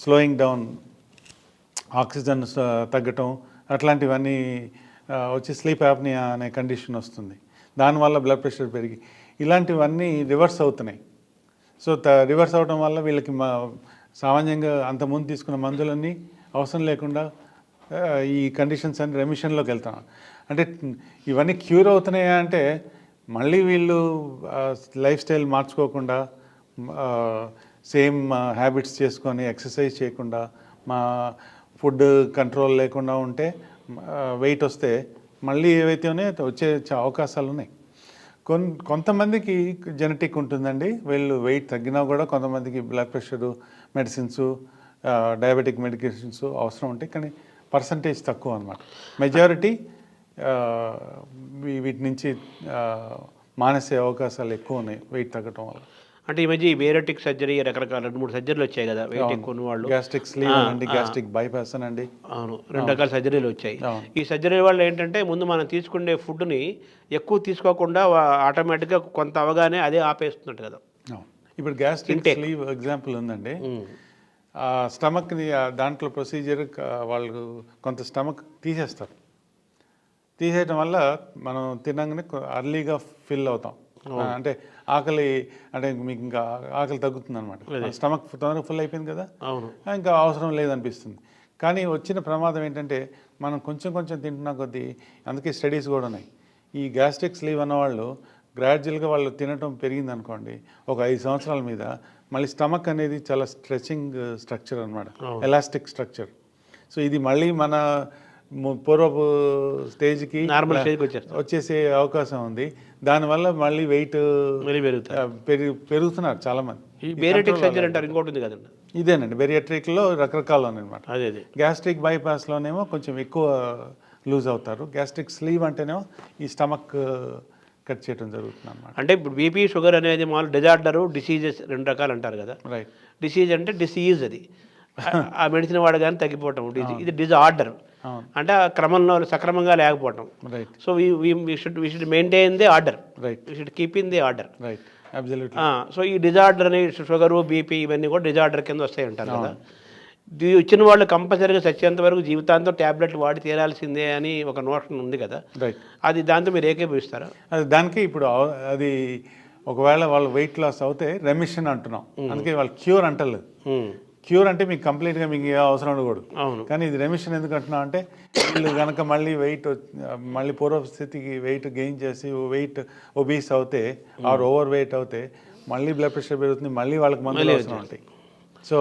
స్లోయింగ్ డౌన్, ఆక్సిజన్ తగ్గటం, అట్లాంటివన్నీ వచ్చి స్లీప్ యాప్నియా అనే కండిషన్ వస్తుంది. దానివల్ల బ్లడ్ ప్రెషర్ పెరిగి ఇలాంటివన్నీ రివర్స్ అవుతున్నాయి. సో రివర్స్ అవడం వల్ల వీళ్ళకి సామాన్యంగా అంతకుముందు తీసుకున్న మందులన్నీ అవసరం లేకుండా ఈ కండిషన్స్ అన్ని రెమిషన్లోకి వెళ్తాం. అంటే ఇవన్నీ క్యూర్ అవుతున్నాయా అంటే మళ్ళీ వీళ్ళు లైఫ్ స్టైల్ మార్చుకోకుండా సేమ్ హ్యాబిట్స్ చేసుకొని ఎక్సర్సైజ్ చేయకుండా ఫుడ్ కంట్రోల్ లేకుండా ఉంటే వెయిట్ వస్తే మళ్ళీ ఏవైతే ఉన్నాయో వచ్చే అవకాశాలు ఉన్నాయి. కొంతమందికి జెనెటిక్ ఉంటుందండి, వీళ్ళు వెయిట్ తగ్గినా కూడా కొంతమందికి blood pressure medicines diabetic medications అవసరం ఉంటాయి, కానీ పర్సంటేజ్ తక్కువ అనమాట. మెజారిటీ వీటి నుంచి మానేసే అవకాశాలు ఎక్కువ ఉన్నాయి వెయిట్ తగ్గటం వల్ల. అంటే ఈ మధ్య ఈ బేరోటిక్ సర్జరీ రకరకాల 2-3 సర్జరీలు వచ్చాయి కదా వెయిట్ ఎక్కువ ఉన్న వాళ్ళు. గ్యాస్ట్రిక్ స్లీవ్ అనండి, గ్యాస్ట్రిక్ బైపాస్ అనండి. అవును, 2 రకాల సర్జరీలు వచ్చాయి. ఈ సర్జరీ వల్ల ఏంటంటే ముందు మనం తీసుకునే ఫుడ్ని ఎక్కువ తీసుకోకుండా ఆటోమేటిక్గా కొంత అవగానే అదే ఆపేస్తున్నట్టు కదా. ఇప్పుడు గ్యాస్ట్రిక్ స్లీవ్ ఎగ్జాంపుల్ ఉందండి. స్టమక్ని దాంట్లో ప్రొసీజర్ వాళ్ళు కొంత స్టమక్ తీసేస్తారు. తీసేయటం వల్ల మనం తినగానే అర్లీగా ఫిల్ అవుతాం. అంటే ఆకలి, అంటే మీకు ఇంకా ఆకలి తగ్గుతుంది అనమాట. స్టమక్ తొందరగా ఫుల్ అయిపోయింది కదా, ఇంకా అవసరం లేదనిపిస్తుంది. కానీ వచ్చిన ప్రమాదం ఏంటంటే మనం కొంచెం కొంచెం తింటున్న కొద్దీ, అందుకే స్టడీస్ కూడా ఉన్నాయి, ఈ గ్యాస్ట్రిక్ స్లీవ్ అన్నవాళ్ళు గ్రాడ్యువల్గా వాళ్ళు తినటం పెరిగింది అనుకోండి, ఒక 5 సంవత్సరాల మీద మళ్ళీ స్టమక్ అనేది చాలా స్ట్రెచింగ్ స్ట్రక్చర్ అనమాట, ఎలాస్టిక్ స్ట్రక్చర్. సో ఇది మళ్ళీ మన పూర్వపు స్టేజ్కి నార్మల్ స్టేజ్కి వచ్చేసే అవకాశం ఉంది. దానివల్ల మళ్ళీ వెయిట్ పెరుగుతున్నారు చాలామంది. బేరియాట్రిక్ సర్జరీ అంటారు, ఇంకోటి ఉంది కదండి. ఇదేనండి బెరియాట్రిక్లో రకరకాలు అనమాట. అదే గ్యాస్ట్రిక్ బైపాస్లోనేమో కొంచెం ఎక్కువ లూజ్ అవుతారు. గ్యాస్ట్రిక్ స్లీవ్ అంటేనేమో ఈ స్టమక్ కట్ చేయడం జరుగుతుంది అనమాట. అంటే ఇప్పుడు బీపీ షుగర్ అనేది మామూలు డిజార్డరు, డిసీజెస్ 2 రకాలు అంటారు కదా. రైట్. డిసీజ్ అంటే డిసీజ్, అది ఆ మెడిసిన్ వాడగానే తగ్గిపోవటం. ఇది డిజార్డర్ అంటే ఆ క్రమంలో సక్రమంగా లేకపోవటం. Right. So we should maintain the order. Right. We should keep in the order. Right. Absolutely. So ఈ డిజార్డర్ అని షుగరు, బీపీ ఇవన్నీ కూడా డిజార్డర్ కింద వస్తాయి అంటారు కదా. వచ్చిన వాళ్ళు కంపల్సరీగా చచ్చేంత వరకు జీవితాంతం ట్యాబ్లెట్లు వాడి తీరాల్సిందే అని ఒక నోషన్ ఉంది కదా. రైట్. అది దాంతో మీరు ఏకీభవిస్తారా? అది దానికి ఇప్పుడు అది ఒకవేళ వాళ్ళు వెయిట్ లాస్ అవుతే రెమిషన్ అంటున్నాం, అందుకే వాళ్ళు క్యూర్ అంటలేదు. క్యూర్ అంటే మీకు కంప్లీట్గా మీకు ఏ అవసరం ఉండకూడదు. అవును. కానీ ఇది రెమిషన్ ఎందుకు అంటున్నాం అంటే, వీళ్ళు కనుక మళ్ళీ మళ్ళీ పూర్వస్థితికి వెయిట్ గెయిన్ చేసి వెయిట్ ఒబీస్ అవుతే ఆర్ ఓవర్ వెయిట్ అవుతే మళ్ళీ బ్లడ్ ప్రెషర్ పెరుగుతుంది, మళ్ళీ వాళ్ళకి మందులు అవసరం ఉంటాయి. సో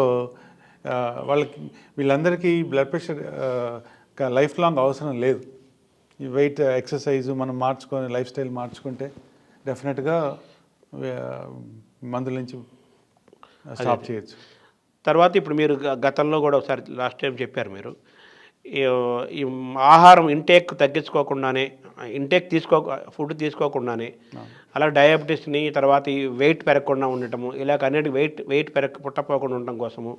వాళ్ళకి వీళ్ళందరికీ బ్లడ్ ప్రెషర్ లైఫ్ లాంగ్ అవసరం లేదు. ఈ వెయిట్ ఎక్సర్సైజు మనం మార్చుకొని లైఫ్ స్టైల్ మార్చుకుంటే డెఫినెట్గా మందుల నుంచి స్టాప్ చేయొచ్చు. తర్వాత ఇప్పుడు మీరు గతంలో కూడా ఒకసారి లాస్ట్ టైం చెప్పారు మీరు, ఈ ఆహారం ఇంటేక్ తగ్గించుకోకుండానే, ఫుడ్ తీసుకోకుండానే, అలా డయాబెటీస్ని, తర్వాత ఈ వెయిట్ పెరగకుండా ఉండటము, ఇలాగ అన్నిటి వెయిట్ పుట్టపోకుండా ఉండటం కోసము,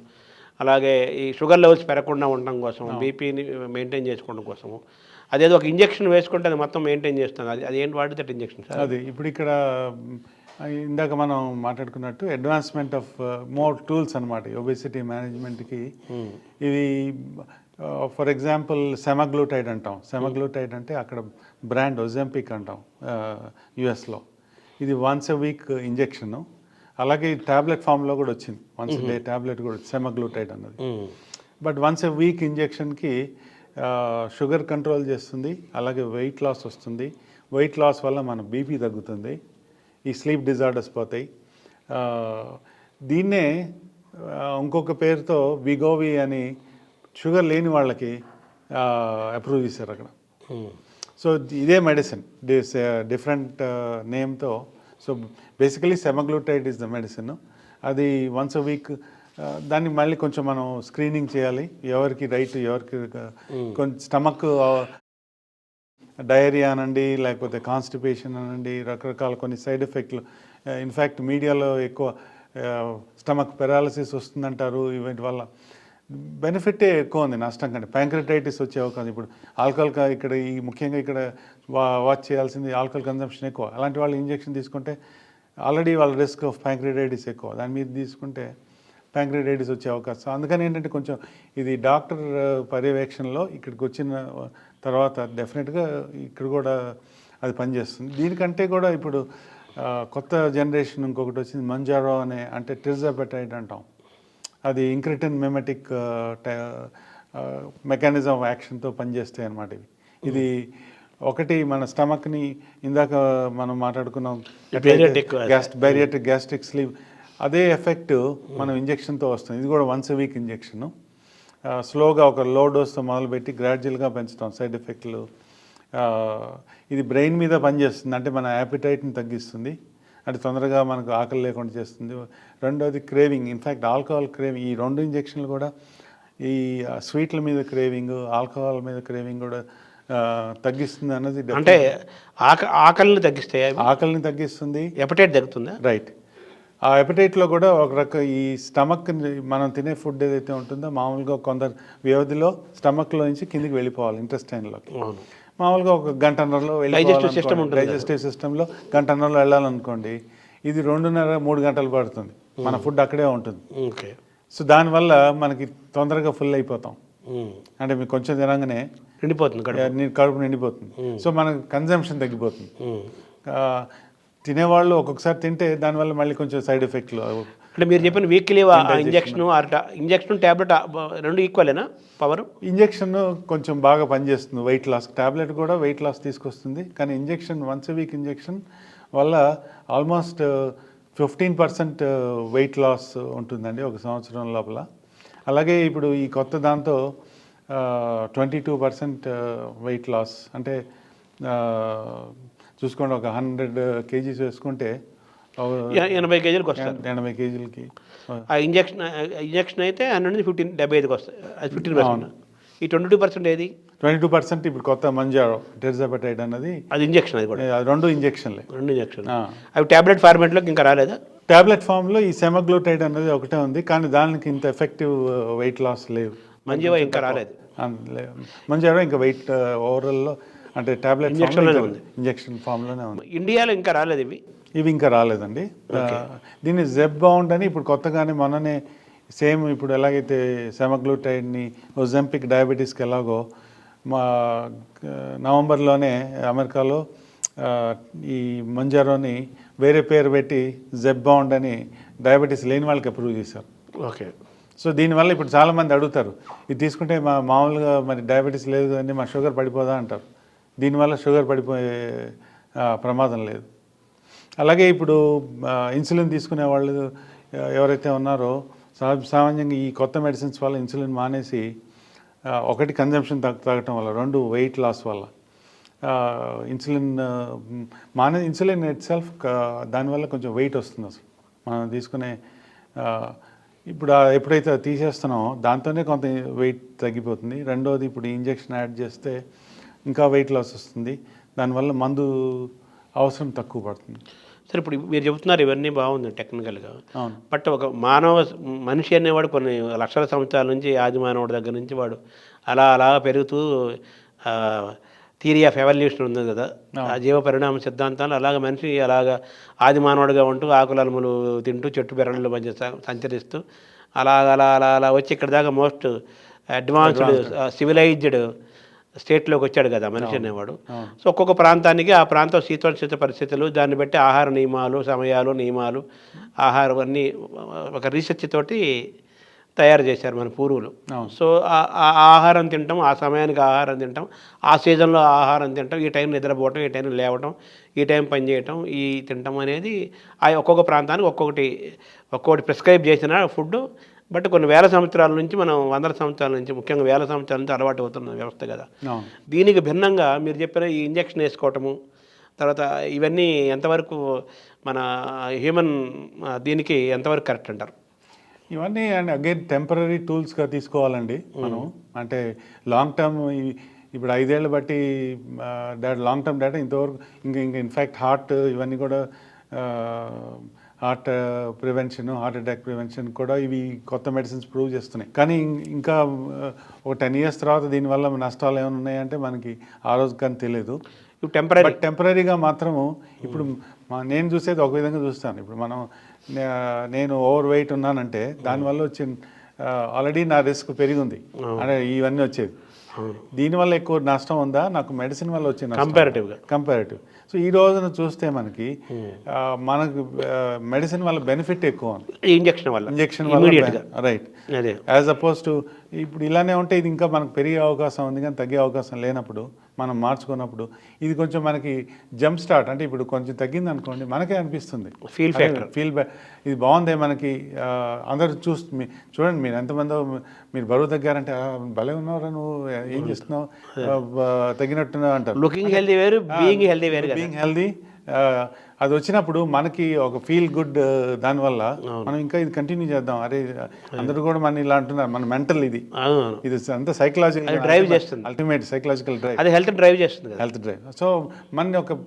అలాగే ఈ షుగర్ లెవెల్స్ పెరగకుండా ఉండటం కోసం, బీపీని మెయింటైన్ చేసుకోవడం కోసము, అదేదో ఒక ఇంజెక్షన్ వేసుకుంటే అది మొత్తం మెయింటైన్ చేస్తుంది. అది ఏంటి వాటి దట్ ఇంజెక్షన్ సార్? అది ఇప్పుడు ఇక్కడ ఇందాక మనం మాట్లాడుకున్నట్టు అడ్వాన్స్మెంట్ ఆఫ్ మోర్ టూల్స్ అనమాట ఒబేసిటీ మేనేజ్మెంట్కి. ఇది ఫర్ ఎగ్జాంపుల్ సెమాగ్లూటైడ్ అంటాం. సెమాగ్లూటైడ్ అంటే అక్కడ బ్రాండ్ ఒజెంపిక్ అంటాం యుఎస్లో. ఇది వన్స్ ఎ వీక్ ఇంజెక్షను. అలాగే ట్యాబ్లెట్ ఫామ్లో కూడా వచ్చింది, వన్స్ డే ట్యాబ్లెట్ కూడా సెమాగ్లూటైడ్ అన్నది. బట్ వన్స్ ఎ వీక్ ఇంజెక్షన్కి షుగర్ కంట్రోల్ చేస్తుంది, అలాగే వెయిట్ లాస్ వస్తుంది. వెయిట్ లాస్ వల్ల మన బీపీ తగ్గుతుంది, ఈ స్లీప్ డిజార్డర్స్ పోతాయి. దీన్నే ఇంకొక పేరుతో విగోవి అని షుగర్ లేని వాళ్ళకి అప్రూవ్ చేశారు అక్కడ. సో ఇదే మెడిసిన్ డిఫరెంట్ నేమ్తో. So basically semaglutide is the medicine. అది వన్స్ అ వీక్. దాన్ని మళ్ళీ కొంచెం మనం స్క్రీనింగ్ చేయాలి, ఎవరికి రైట్, ఎవరికి కొంచెం స్టమక్ డయేరియా అనండి, లేకపోతే కాన్స్టిపేషన్ అనండి, రకరకాల కొన్ని సైడ్ ఎఫెక్ట్లు. ఇన్ఫ్యాక్ట్ మీడియాలో ఎక్కువ స్టమక్ పెరాలసిస్ వస్తుందంటారు. వీటి వల్ల బెనిఫిటే ఎక్కువ ఉంది నష్టం కంటే. ప్యాంక్రటైటిస్ వచ్చే అవకాశం. ఇప్పుడు ఆల్కహాల్ ఇక్కడ ముఖ్యంగా ఇక్కడ వాచ్ చేయాల్సింది ఆల్కహాల్ కన్జంప్షన్ ఎక్కువ. అలాంటి వాళ్ళు ఇంజెక్షన్ తీసుకుంటే ఆల్రెడీ వాళ్ళ రిస్క్ ఆఫ్ ప్యాంక్రటైటిస్ ఎక్కువ, దాని మీద తీసుకుంటే ప్యాంక్రటైటిస్ వచ్చే అవకాశం. అందుకని ఏంటంటే కొంచెం ఇది డాక్టర్ పర్యవేక్షణలో ఇక్కడికి వచ్చిన తర్వాత డెఫినెట్గా ఇక్కడ కూడా అది పనిచేస్తుంది. దీనికంటే కూడా ఇప్పుడు కొత్త జనరేషన్ ఇంకొకటి వచ్చింది, మంజారో అనే, అంటే టిర్జాపెటైడ్ అంటాం. అది ఇంక్రిటిన్ మెమెటిక్ మెకానిజం ఆఫ్ యాక్షన్తో పనిచేస్తాయి అన్నమాట. ఇది ఒకటి మన స్టమక్ని ఇందాక మనం మాట్లాడుకున్నాం బేరియాట్రిక్ గ్యాస్ట్రిక్ స్లీవ్, అదే ఎఫెక్ట్ మనం ఇంజెక్షన్తో వస్తుంది. ఇది కూడా వన్స్ ఎ వీక్ ఇంజెక్షను. స్లోగా ఒక లో డోస్తో మొదలుపెట్టి గ్రాడ్యువల్గా పెంచుతాం సైడ్ ఎఫెక్ట్లు. ఇది బ్రెయిన్ మీద పనిచేస్తుంది, అంటే మన యాపిటైట్ని తగ్గిస్తుంది. అంటే తొందరగా మనకు ఆకలి లేకుండా చేస్తుంది. రెండోది క్రేవింగ్, ఇన్ఫ్యాక్ట్ ఆల్కహాల్ క్రేవింగ్, ఈ 2 ఇంజెక్షన్లు కూడా ఈ స్వీట్ల మీద క్రేవింగ్, ఆల్కహాల్ మీద క్రేవింగ్ కూడా తగ్గిస్తుంది అన్నది అంటే ఆకలిని తగ్గిస్తాయి, ఆకలిని తగ్గిస్తుంది, ఎపటైట్ తగ్గుతుందా? రైట్. ఆ ఎపటైట్లో కూడా ఒక రకం ఈ స్టమక్ మనం తినే ఫుడ్ ఏదైతే ఉంటుందో మామూలుగా కొందరు వ్యవధిలో స్టమక్లో నుంచి కిందికి వెళ్ళిపోవాలి ఇంటెస్టైన్లోకి. అవును. మామూలుగా ఒక గంటన్నరలో డైజెస్టివ్ సిస్టంలో గంటన్నరలో వెళ్ళాలనుకోండి, ఇది 2.5-3 గంటలు పడుతుంది. మన ఫుడ్ అక్కడే ఉంటుంది. ఓకే. సో దానివల్ల మనకి తొందరగా ఫుల్ అయిపోతాం. అంటే మీకు కొంచెం తినగానే నిండిపోతుంది కడుపు నిండిపోతుంది. సో మన కన్జంప్షన్ తగ్గిపోతుంది. తినేవాళ్ళు ఒక్కొక్కసారి తింటే దానివల్ల మళ్ళీ కొంచెం సైడ్ ఎఫెక్ట్లు. అంటే మీరు చెప్పిన వీక్లీ ఇంజక్షన్ ట్యాబ్లెట్ రెండు ఈక్వలేనా పవర్? ఇంజెక్షన్ కొంచెం బాగా పనిచేస్తుంది వెయిట్ లాస్. ట్యాబ్లెట్ కూడా వెయిట్ లాస్ తీసుకొస్తుంది, కానీ ఇంజెక్షన్ వన్స్ వీక్ ఇంజెక్షన్ వల్ల ఆల్మోస్ట్ 15% వెయిట్ లాస్ ఉంటుందండి ఒక సంవత్సరం లోపల. అలాగే ఇప్పుడు ఈ కొత్త దాంతో 22% వెయిట్ లాస్. అంటే చూసుకోండి, ఒక 100 kgs వేసుకుంటే 80 kgలకు వస్తారు. 80 kgలకి. ఆ ఇంజక్షన్ అయితే 100 నుంచి 75కి వస్తాయి. అది 15%. ఈ 22% ఏది? 22% ఇప్పుడు కొత్త మంజారో టెర్జాపెటైడ్ అన్నది, అది ఇంజక్షన్. అది కూడా 2 ఇంజక్షన్లే. 2 ఇంజక్షన్. అవి ట్యాబ్లెట్ ఫార్మేట్లోకి ఇంకా రాలేదా? ట్యాబ్లెట్ ఫామ్లో ఈ సెమాగ్లూటైడ్ అనేది ఒకటే ఉంది, కానీ దానికి ఇంత ఎఫెక్టివ్ వెయిట్ లాస్ లేవు. మంజీవా ఇంకా రాలేదు. మంజారో ఇంకా వెయిట్ ఓవరాల్లో అంటే ట్యాబ్లెట్ ఇంజక్షన్ ఫామ్లోనే ఉంది. ఇండియాలో ఇంకా రాలేదు ఇవి ఇంకా రాలేదండి. దీన్ని జెబ్బౌండ్ అని ఇప్పుడు కొత్తగానే మొన్ననే సేమ్ ఇప్పుడు ఎలాగైతే సెమాగ్లూటైడ్ని ఒజెంపిక్ డయాబెటీస్కి ఎలాగో మా నవంబర్లోనే అమెరికాలో ఈ మంజారోని వేరే పేరు పెట్టి జెబ్బౌండ్ అని డయాబెటీస్ లేని వాళ్ళకి అప్రూవ్ చేశారు. ఓకే. సో దీనివల్ల ఇప్పుడు చాలామంది అడుగుతారు, ఇది తీసుకుంటే మామూలుగా మరి డయాబెటీస్ లేదు కదండి, మా షుగర్ పడిపోదా అంటారు. దీనివల్ల షుగర్ పడిపోయే ప్రమాదం లేదు. అలాగే ఇప్పుడు ఇన్సులిన్ తీసుకునే వాళ్ళు ఎవరైతే ఉన్నారో సామాన్యంగా ఈ కొత్త మెడిసిన్స్ వల్ల ఇన్సులిన్ మానేసి, ఒకటి కన్జంప్షన్ తగ్గటం వల్ల, 2 వెయిట్ లాస్ వల్ల ఇన్సులిన్ ఇట్ సెల్ఫ్ దానివల్ల కొంచెం వెయిట్ వస్తుంది. అసలు మనం తీసుకునే ఇప్పుడు ఎప్పుడైతే తీసేస్తున్నామో దాంతోనే కొంత వెయిట్ తగ్గిపోతుంది. రెండోది ఇప్పుడు ఇంజెక్షన్ యాడ్ చేస్తే ఇంకా వెయిట్ లాస్ వస్తుంది. దానివల్ల మందు అవసరం తక్కువ పడుతుంది. సరే, ఇప్పుడు మీరు చెబుతున్నారు ఇవన్నీ బాగుంది టెక్నికల్గా. అవును. బట్ ఒక మనిషి అనేవాడు కొన్ని లక్షల సంవత్సరాల నుంచి, ఆది మానవుడి దగ్గర నుంచి వాడు అలా పెరుగుతూ థియరీ ఆఫ్ ఎవల్యూషన్ ఉంది కదా, ఆ జీవ పరిణామ సిద్ధాంతాలు, అలాగ మనిషి అలాగా ఆది మానవుడిగా ఉంటూ ఆకులములు తింటూ చెట్టు బెరళ్ళ మధ్య సంచరిస్తూ అలా వచ్చి ఇక్కడ దాకా మోస్ట్ అడ్వాన్స్డ్ సివిలైజ్డ్ స్టేట్లోకి వచ్చాడు కదా మనిషి అనేవాడు. సో ఒక్కొక్క ప్రాంతానికి ఆ ప్రాంతం శీతోష్ణ పరిస్థితులు, దాన్ని బట్టి ఆహార నియమాలు, సమయాలు, నియమాలు, ఆహారం అన్నీ ఒక రీసెర్చ్ తోటి తయారు చేశారు మన పూర్వులు. సో ఆ ఆహారం తింటాం, ఆ సమయానికి ఆహారం తింటాం, ఆ సీజన్లో ఆహారం తింటాం, ఈ టైం నిద్రపోవటం, ఈ టైం లేవటం, ఈ టైం పని చేయటం, ఈ తింటాం అనేది ఆ ఒక్కొక్క ప్రాంతానికి ఒక్కొక్కటి ప్రిస్క్రైబ్ చేసిన ఫుడ్. బట్ కొన్ని వేల సంవత్సరాల నుంచి, మనం వందల సంవత్సరాల నుంచి, ముఖ్యంగా వేల సంవత్సరాల నుంచి అలవాటు అవుతున్న వ్యవస్థ కదా. దీనికి భిన్నంగా మీరు చెప్పిన ఈ ఇంజక్షన్ వేసుకోవటము, తర్వాత ఇవన్నీ ఎంతవరకు మన హ్యూమన్ దీనికి ఎంతవరకు కరెక్ట్ అంటారు? ఇవన్నీ అండ్ అగైన్ టెంపరీ టూల్స్గా తీసుకోవాలండి మనం. అంటే లాంగ్ టర్మ్ ఇప్పుడు 5 ఏళ్ళు బట్టి లాంగ్ టర్మ్ డేటా ఇంతవరకు ఇంకా ఇన్ఫ్యాక్ట్ హార్ట్ ఇవన్నీ కూడా heart prevention, heart attack prevention కూడా ఇవి కొత్త మెడిసిన్స్ ప్రూవ్ చేస్తున్నాయి. కానీ ఇంకా ఒక 10 years తర్వాత దీనివల్ల నష్టాలు ఏమైనా ఉన్నాయంటే మనకి ఆ రోజు కానీ తెలియదు. టెంపరీగా మాత్రము ఇప్పుడు నేను చూసేది ఒక విధంగా చూస్తాను. ఇప్పుడు నేను ఓవర్ వెయిట్ ఉన్నానంటే దానివల్ల వచ్చిన ఆల్రెడీ నా రిస్క్ పెరిగింది అంటే ఇవన్నీ వచ్చేది. దీనివల్ల ఎక్కువ నష్టం ఉందా, నాకు మెడిసిన్ వల్ల వచ్చిన కంపారిటివ్. సో ఈ రోజున చూస్తే మనకి మెడిసిన్ వల్ల బెనిఫిట్ ఎక్కువ ఉంది ఇంజెక్షన్ వల్ల, రైట్. యాజ్ అపోజ్ టు ఇప్పుడు ఇలానే ఉంటే ఇది ఇంకా మనకు పెరిగే అవకాశం ఉంది, కానీ తగ్గే అవకాశం లేనప్పుడు మనం మార్చుకున్నప్పుడు ఇది కొంచెం మనకి జంప్ స్టార్ట్. అంటే ఇప్పుడు కొంచెం తగ్గింది అనుకోండి, మనకే అనిపిస్తుంది ఫీల్ ఇది బాగుందే మనకి. అందరు చూడండి, మీరు ఎంతమందో మీరు బరువు తగ్గారంటే భలే ఉన్నారా, నువ్వు ఏం చేస్తున్నావు, తగ్గినట్టున్నావు అంటారు. లుకింగ్ హెల్దీ వేరు, బీయింగ్ హెల్దీ వేరు. బీయింగ్ హెల్దీ అది వచ్చినప్పుడు మనకి ఒక ఫీల్ గుడ్ దానివల్ల మనం ఇంకా ఇది కంటిన్యూ చేద్దాం. అరే అందరూ కూడా మన ఇలా అంటున్నారు, మన మెంటల్ ఇది అంతా సైకలాజికల్ డ్రైవ్ చేస్తుంది, అల్టిమేట్ సైకలాజికల్ డ్రైవ్, అది హెల్త్ డ్రైవ్ చేస్తుంది కదా. Health drive. సో మన ఒక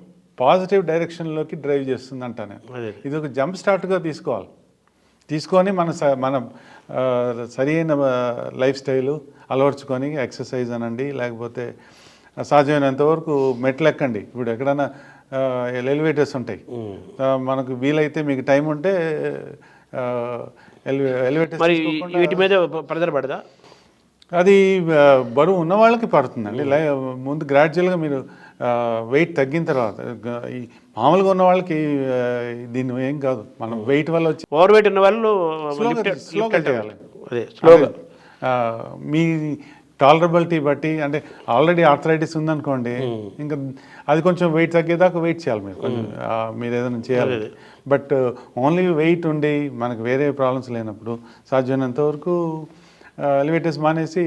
పాజిటివ్ డైరెక్షన్లోకి డ్రైవ్ చేస్తుంది అంటా నేను. ఇది ఒక జంప్ స్టార్ట్గా తీసుకొని మన సరైన లైఫ్ స్టైలు అలవర్చుకొని ఎక్సర్సైజ్ అనండి, లేకపోతే సాధ్యమైనంత వరకు మెట్లు ఎక్కండి. ఇప్పుడు ఎక్కడైనా ఎలివేటర్స్ ఉంటాయి, మనకు వీలైతే మీకు టైం ఉంటే ఎలివేటర్స్ మరి వీటి మీద ప్రెజర్ పడదా? అది బరువు ఉన్న వాళ్ళకి పడుతుందండి. ముందు గ్రాడ్యువల్గా మీరు వెయిట్ తగ్గిన తర్వాత, ఈ మామూలుగా ఉన్న వాళ్ళకి దీన్ని ఏం కాదు. మనం వెయిట్ వల్ల వచ్చి ఓవర్ వెయిట్ ఉన్న వాళ్ళు స్లోగా చేయాలి. స్లోగా మీ టాలరబిలిటీ బట్టి, అంటే ఆల్రెడీ ఆర్థరైటిస్ ఉందనుకోండి, ఇంకా అది కొంచెం వెయిట్ తగ్గేదాకా వెయిట్ చేయాలి మీరు, కొంచెం మీరు ఏదైనా చేయాలి. బట్ ఓన్లీ వెయిట్ ఉండి మనకు వేరే ప్రాబ్లమ్స్ లేనప్పుడు సాధ్యమైనంత వరకు ఎలివేటర్స్ మానేసి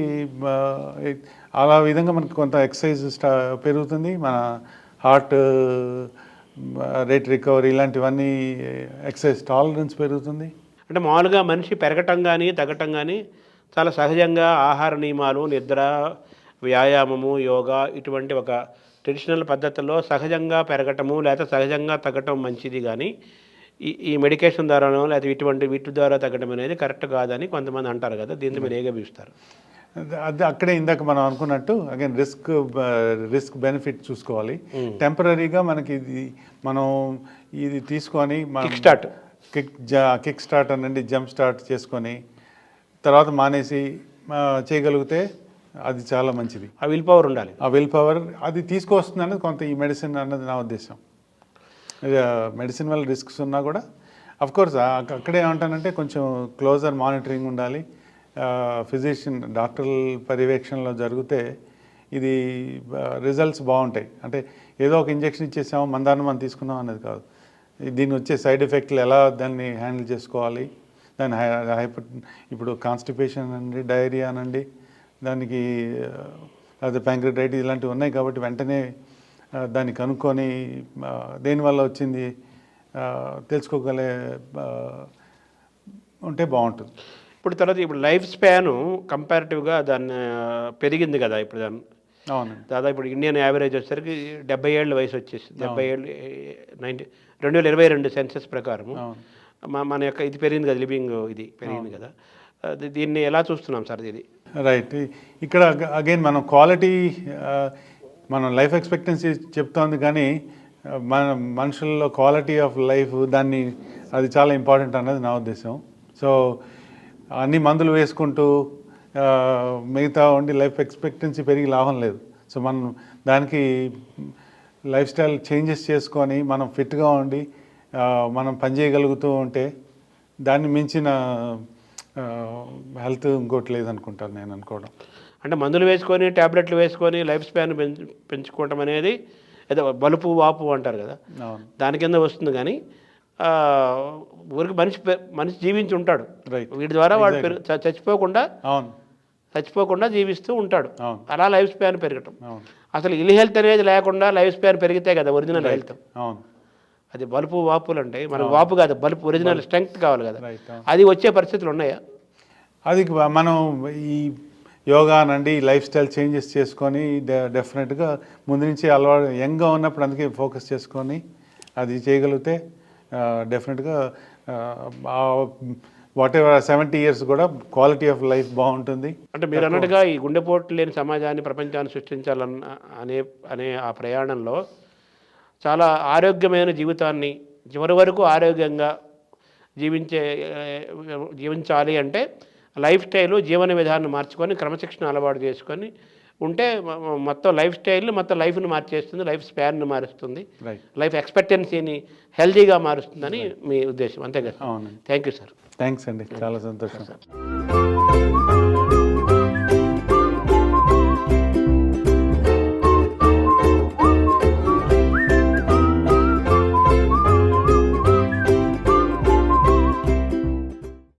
అలా విధంగా మనకు కొంత ఎక్సర్సైజ్ పెరుగుతుంది, మన హార్ట్ రేట్ రికవరీ ఇలాంటివన్నీ, ఎక్సర్సైజ్ టాలరెన్స్ పెరుగుతుంది. అంటే మామూలుగా మనిషి పెరగటం కానీ తగ్గటం కానీ చాలా సహజంగా ఆహార నియమాలు, నిద్ర, వ్యాయామము, యోగా ఇటువంటి ఒక ట్రెడిషనల్ పద్ధతుల్లో సహజంగా పెరగటము లేదా సహజంగా తగ్గటం మంచిది. కానీ ఈ మెడికేషన్ ద్వారానో లేదా వీటి ద్వారా తగ్గడం అనేది కరెక్ట్ కాదని కొంతమంది అంటారు కదా, దీన్ని మీరు ఏగభిస్తారు? అది అక్కడే ఇందాక మనం అనుకున్నట్టు అగైన్ రిస్క్ బెనిఫిట్ చూసుకోవాలి. టెంపరీగా మనకి మనం ఇది తీసుకొని కిక్ స్టార్ట్ అనండి, జంప్ స్టార్ట్ చేసుకొని తర్వాత మానేసి చేయగలిగితే అది చాలా మంచిది. ఆ విల్ పవర్ ఉండాలి. ఆ విల్ పవర్ అది తీసుకొస్తుంది అనేది కొంత ఈ మెడిసిన్ అన్నది నా ఉద్దేశం. మెడిసిన్ వల్ల రిస్క్స్ ఉన్నా కూడా అఫ్కోర్స్ అక్కడే ఏమంటానంటే కొంచెం క్లోజర్ మానిటరింగ్ ఉండాలి. ఫిజిషియన్ డాక్టర్ల పర్యవేక్షణలో జరిగితే ఇది రిజల్ట్స్ బాగుంటాయి. అంటే ఏదో ఒక ఇంజెక్షన్ ఇచ్చేసాము, మందాన్ని మనం తీసుకున్నాం అనేది కాదు. దీన్ని వచ్చే సైడ్ ఎఫెక్ట్లు ఎలా దాన్ని హ్యాండిల్ చేసుకోవాలి, దాని ఇప్పుడు కాన్స్టిపేషన్ అనండి, డయేరియా అనండి, దానికి అదే ప్యాంక్రియాటైటిస్ ఇలాంటివి ఉన్నాయి. కాబట్టి వెంటనే దాన్ని కనుక్కొని దేనివల్ల వచ్చింది తెలుసుకోగలే ఉంటే బాగుంటుంది. ఇప్పుడు లైఫ్ స్పాను కంపారిటివ్గా దాన్ని పెరిగింది కదా ఇప్పుడు దాన్ని. అవునండి. దాదాపు ఇప్పుడు ఇండియన్ యావరేజ్ వచ్చేసరికి 70 ఏళ్ళ వయసు వచ్చేసి 70 ఏళ్ళు 2022 సెన్సెస్ ప్రకారము మన యొక్క ఇది పెరిగింది కదా, లివింగ్ ఇది పెరిగింది కదా. దీన్ని ఎలా చూస్తున్నాం సార్? ఇది రైట్. ఇక్కడ అగైన్ మనం క్వాలిటీ, మనం లైఫ్ ఎక్స్పెక్టెన్సీ చెప్తోంది కానీ మన మనుషుల్లో క్వాలిటీ ఆఫ్ లైఫ్ అది చాలా ఇంపార్టెంట్ అన్నది నా ఉద్దేశం. సో అన్ని మందులు వేసుకుంటూ మిగతా ఉండి లైఫ్ ఎక్స్పెక్టెన్సీ పెరిగి లాభం లేదు. సో మనం దానికి లైఫ్ స్టైల్ చేంజెస్ చేసుకొని మనం ఫిట్గా ఉండి మనం పనిచేయగలుగుతూ ఉంటే దాన్ని మించిన హెల్త్ ఇంకోటి లేదనుకుంటాను నేను అనుకోవడం. అంటే మందులు వేసుకొని ట్యాబ్లెట్లు వేసుకొని లైఫ్ స్పాన్ పెంచుకోవటం అనేది ఏదో బలుపు వాపు అంటారు కదా, దాని కింద వస్తుంది. కానీ ఊరికి మనిషి జీవించి ఉంటాడు, వీటి ద్వారా వాడు చచ్చిపోకుండా జీవిస్తూ ఉంటాడు. అలా లైఫ్ స్పాన్ పెరగటం. అసలు ఇల్ హెల్త్ అనేది లేకుండా లైఫ్ స్పాన్ పెరిగితే కదా ఒరిజినల్ హెల్త్. అది బలుపు వాపులు అంటే మనకు వాపు కాదు, బలుపు ఒరిజినల్ స్ట్రెంగ్త్ కావాలి కదా. అది వచ్చే పరిస్థితులు ఉన్నాయా? అది మనం ఈ యోగా అనండి, లైఫ్ స్టైల్ చేంజెస్ చేసుకొని డెఫినెట్గా ముందు నుంచి అలవాటు యంగ్గా ఉన్నప్పుడు అందుకే ఫోకస్ చేసుకొని అది చేయగలిగితే డెఫినెట్గా వాట్ ఎవర్ 70 years కూడా క్వాలిటీ ఆఫ్ లైఫ్ బాగుంటుంది. అంటే మీరు అన్నట్టుగా ఈ గుండెపోటు లేని సమాజాన్ని, ప్రపంచాన్ని అనే ఆ ప్రయాణంలో చాలా ఆరోగ్యమైన జీవితాన్ని చివరి వరకు ఆరోగ్యంగా జీవించాలి అంటే లైఫ్ స్టైలు, జీవన విధానం మార్చుకొని క్రమశిక్షణ అలవాటు చేసుకొని ఉంటే మొత్తం లైఫ్ స్టైల్ని, మొత్తం లైఫ్ని మార్చేస్తుంది, లైఫ్ స్పాన్ని మారుస్తుంది, లైఫ్ ఎక్స్పెక్టెన్సీని హెల్తీగా మారుస్తుందని మీ ఉద్దేశం, అంతే కదా? అవును. Thank you sir. థ్యాంక్స్ అండి, చాలా సంతోషం.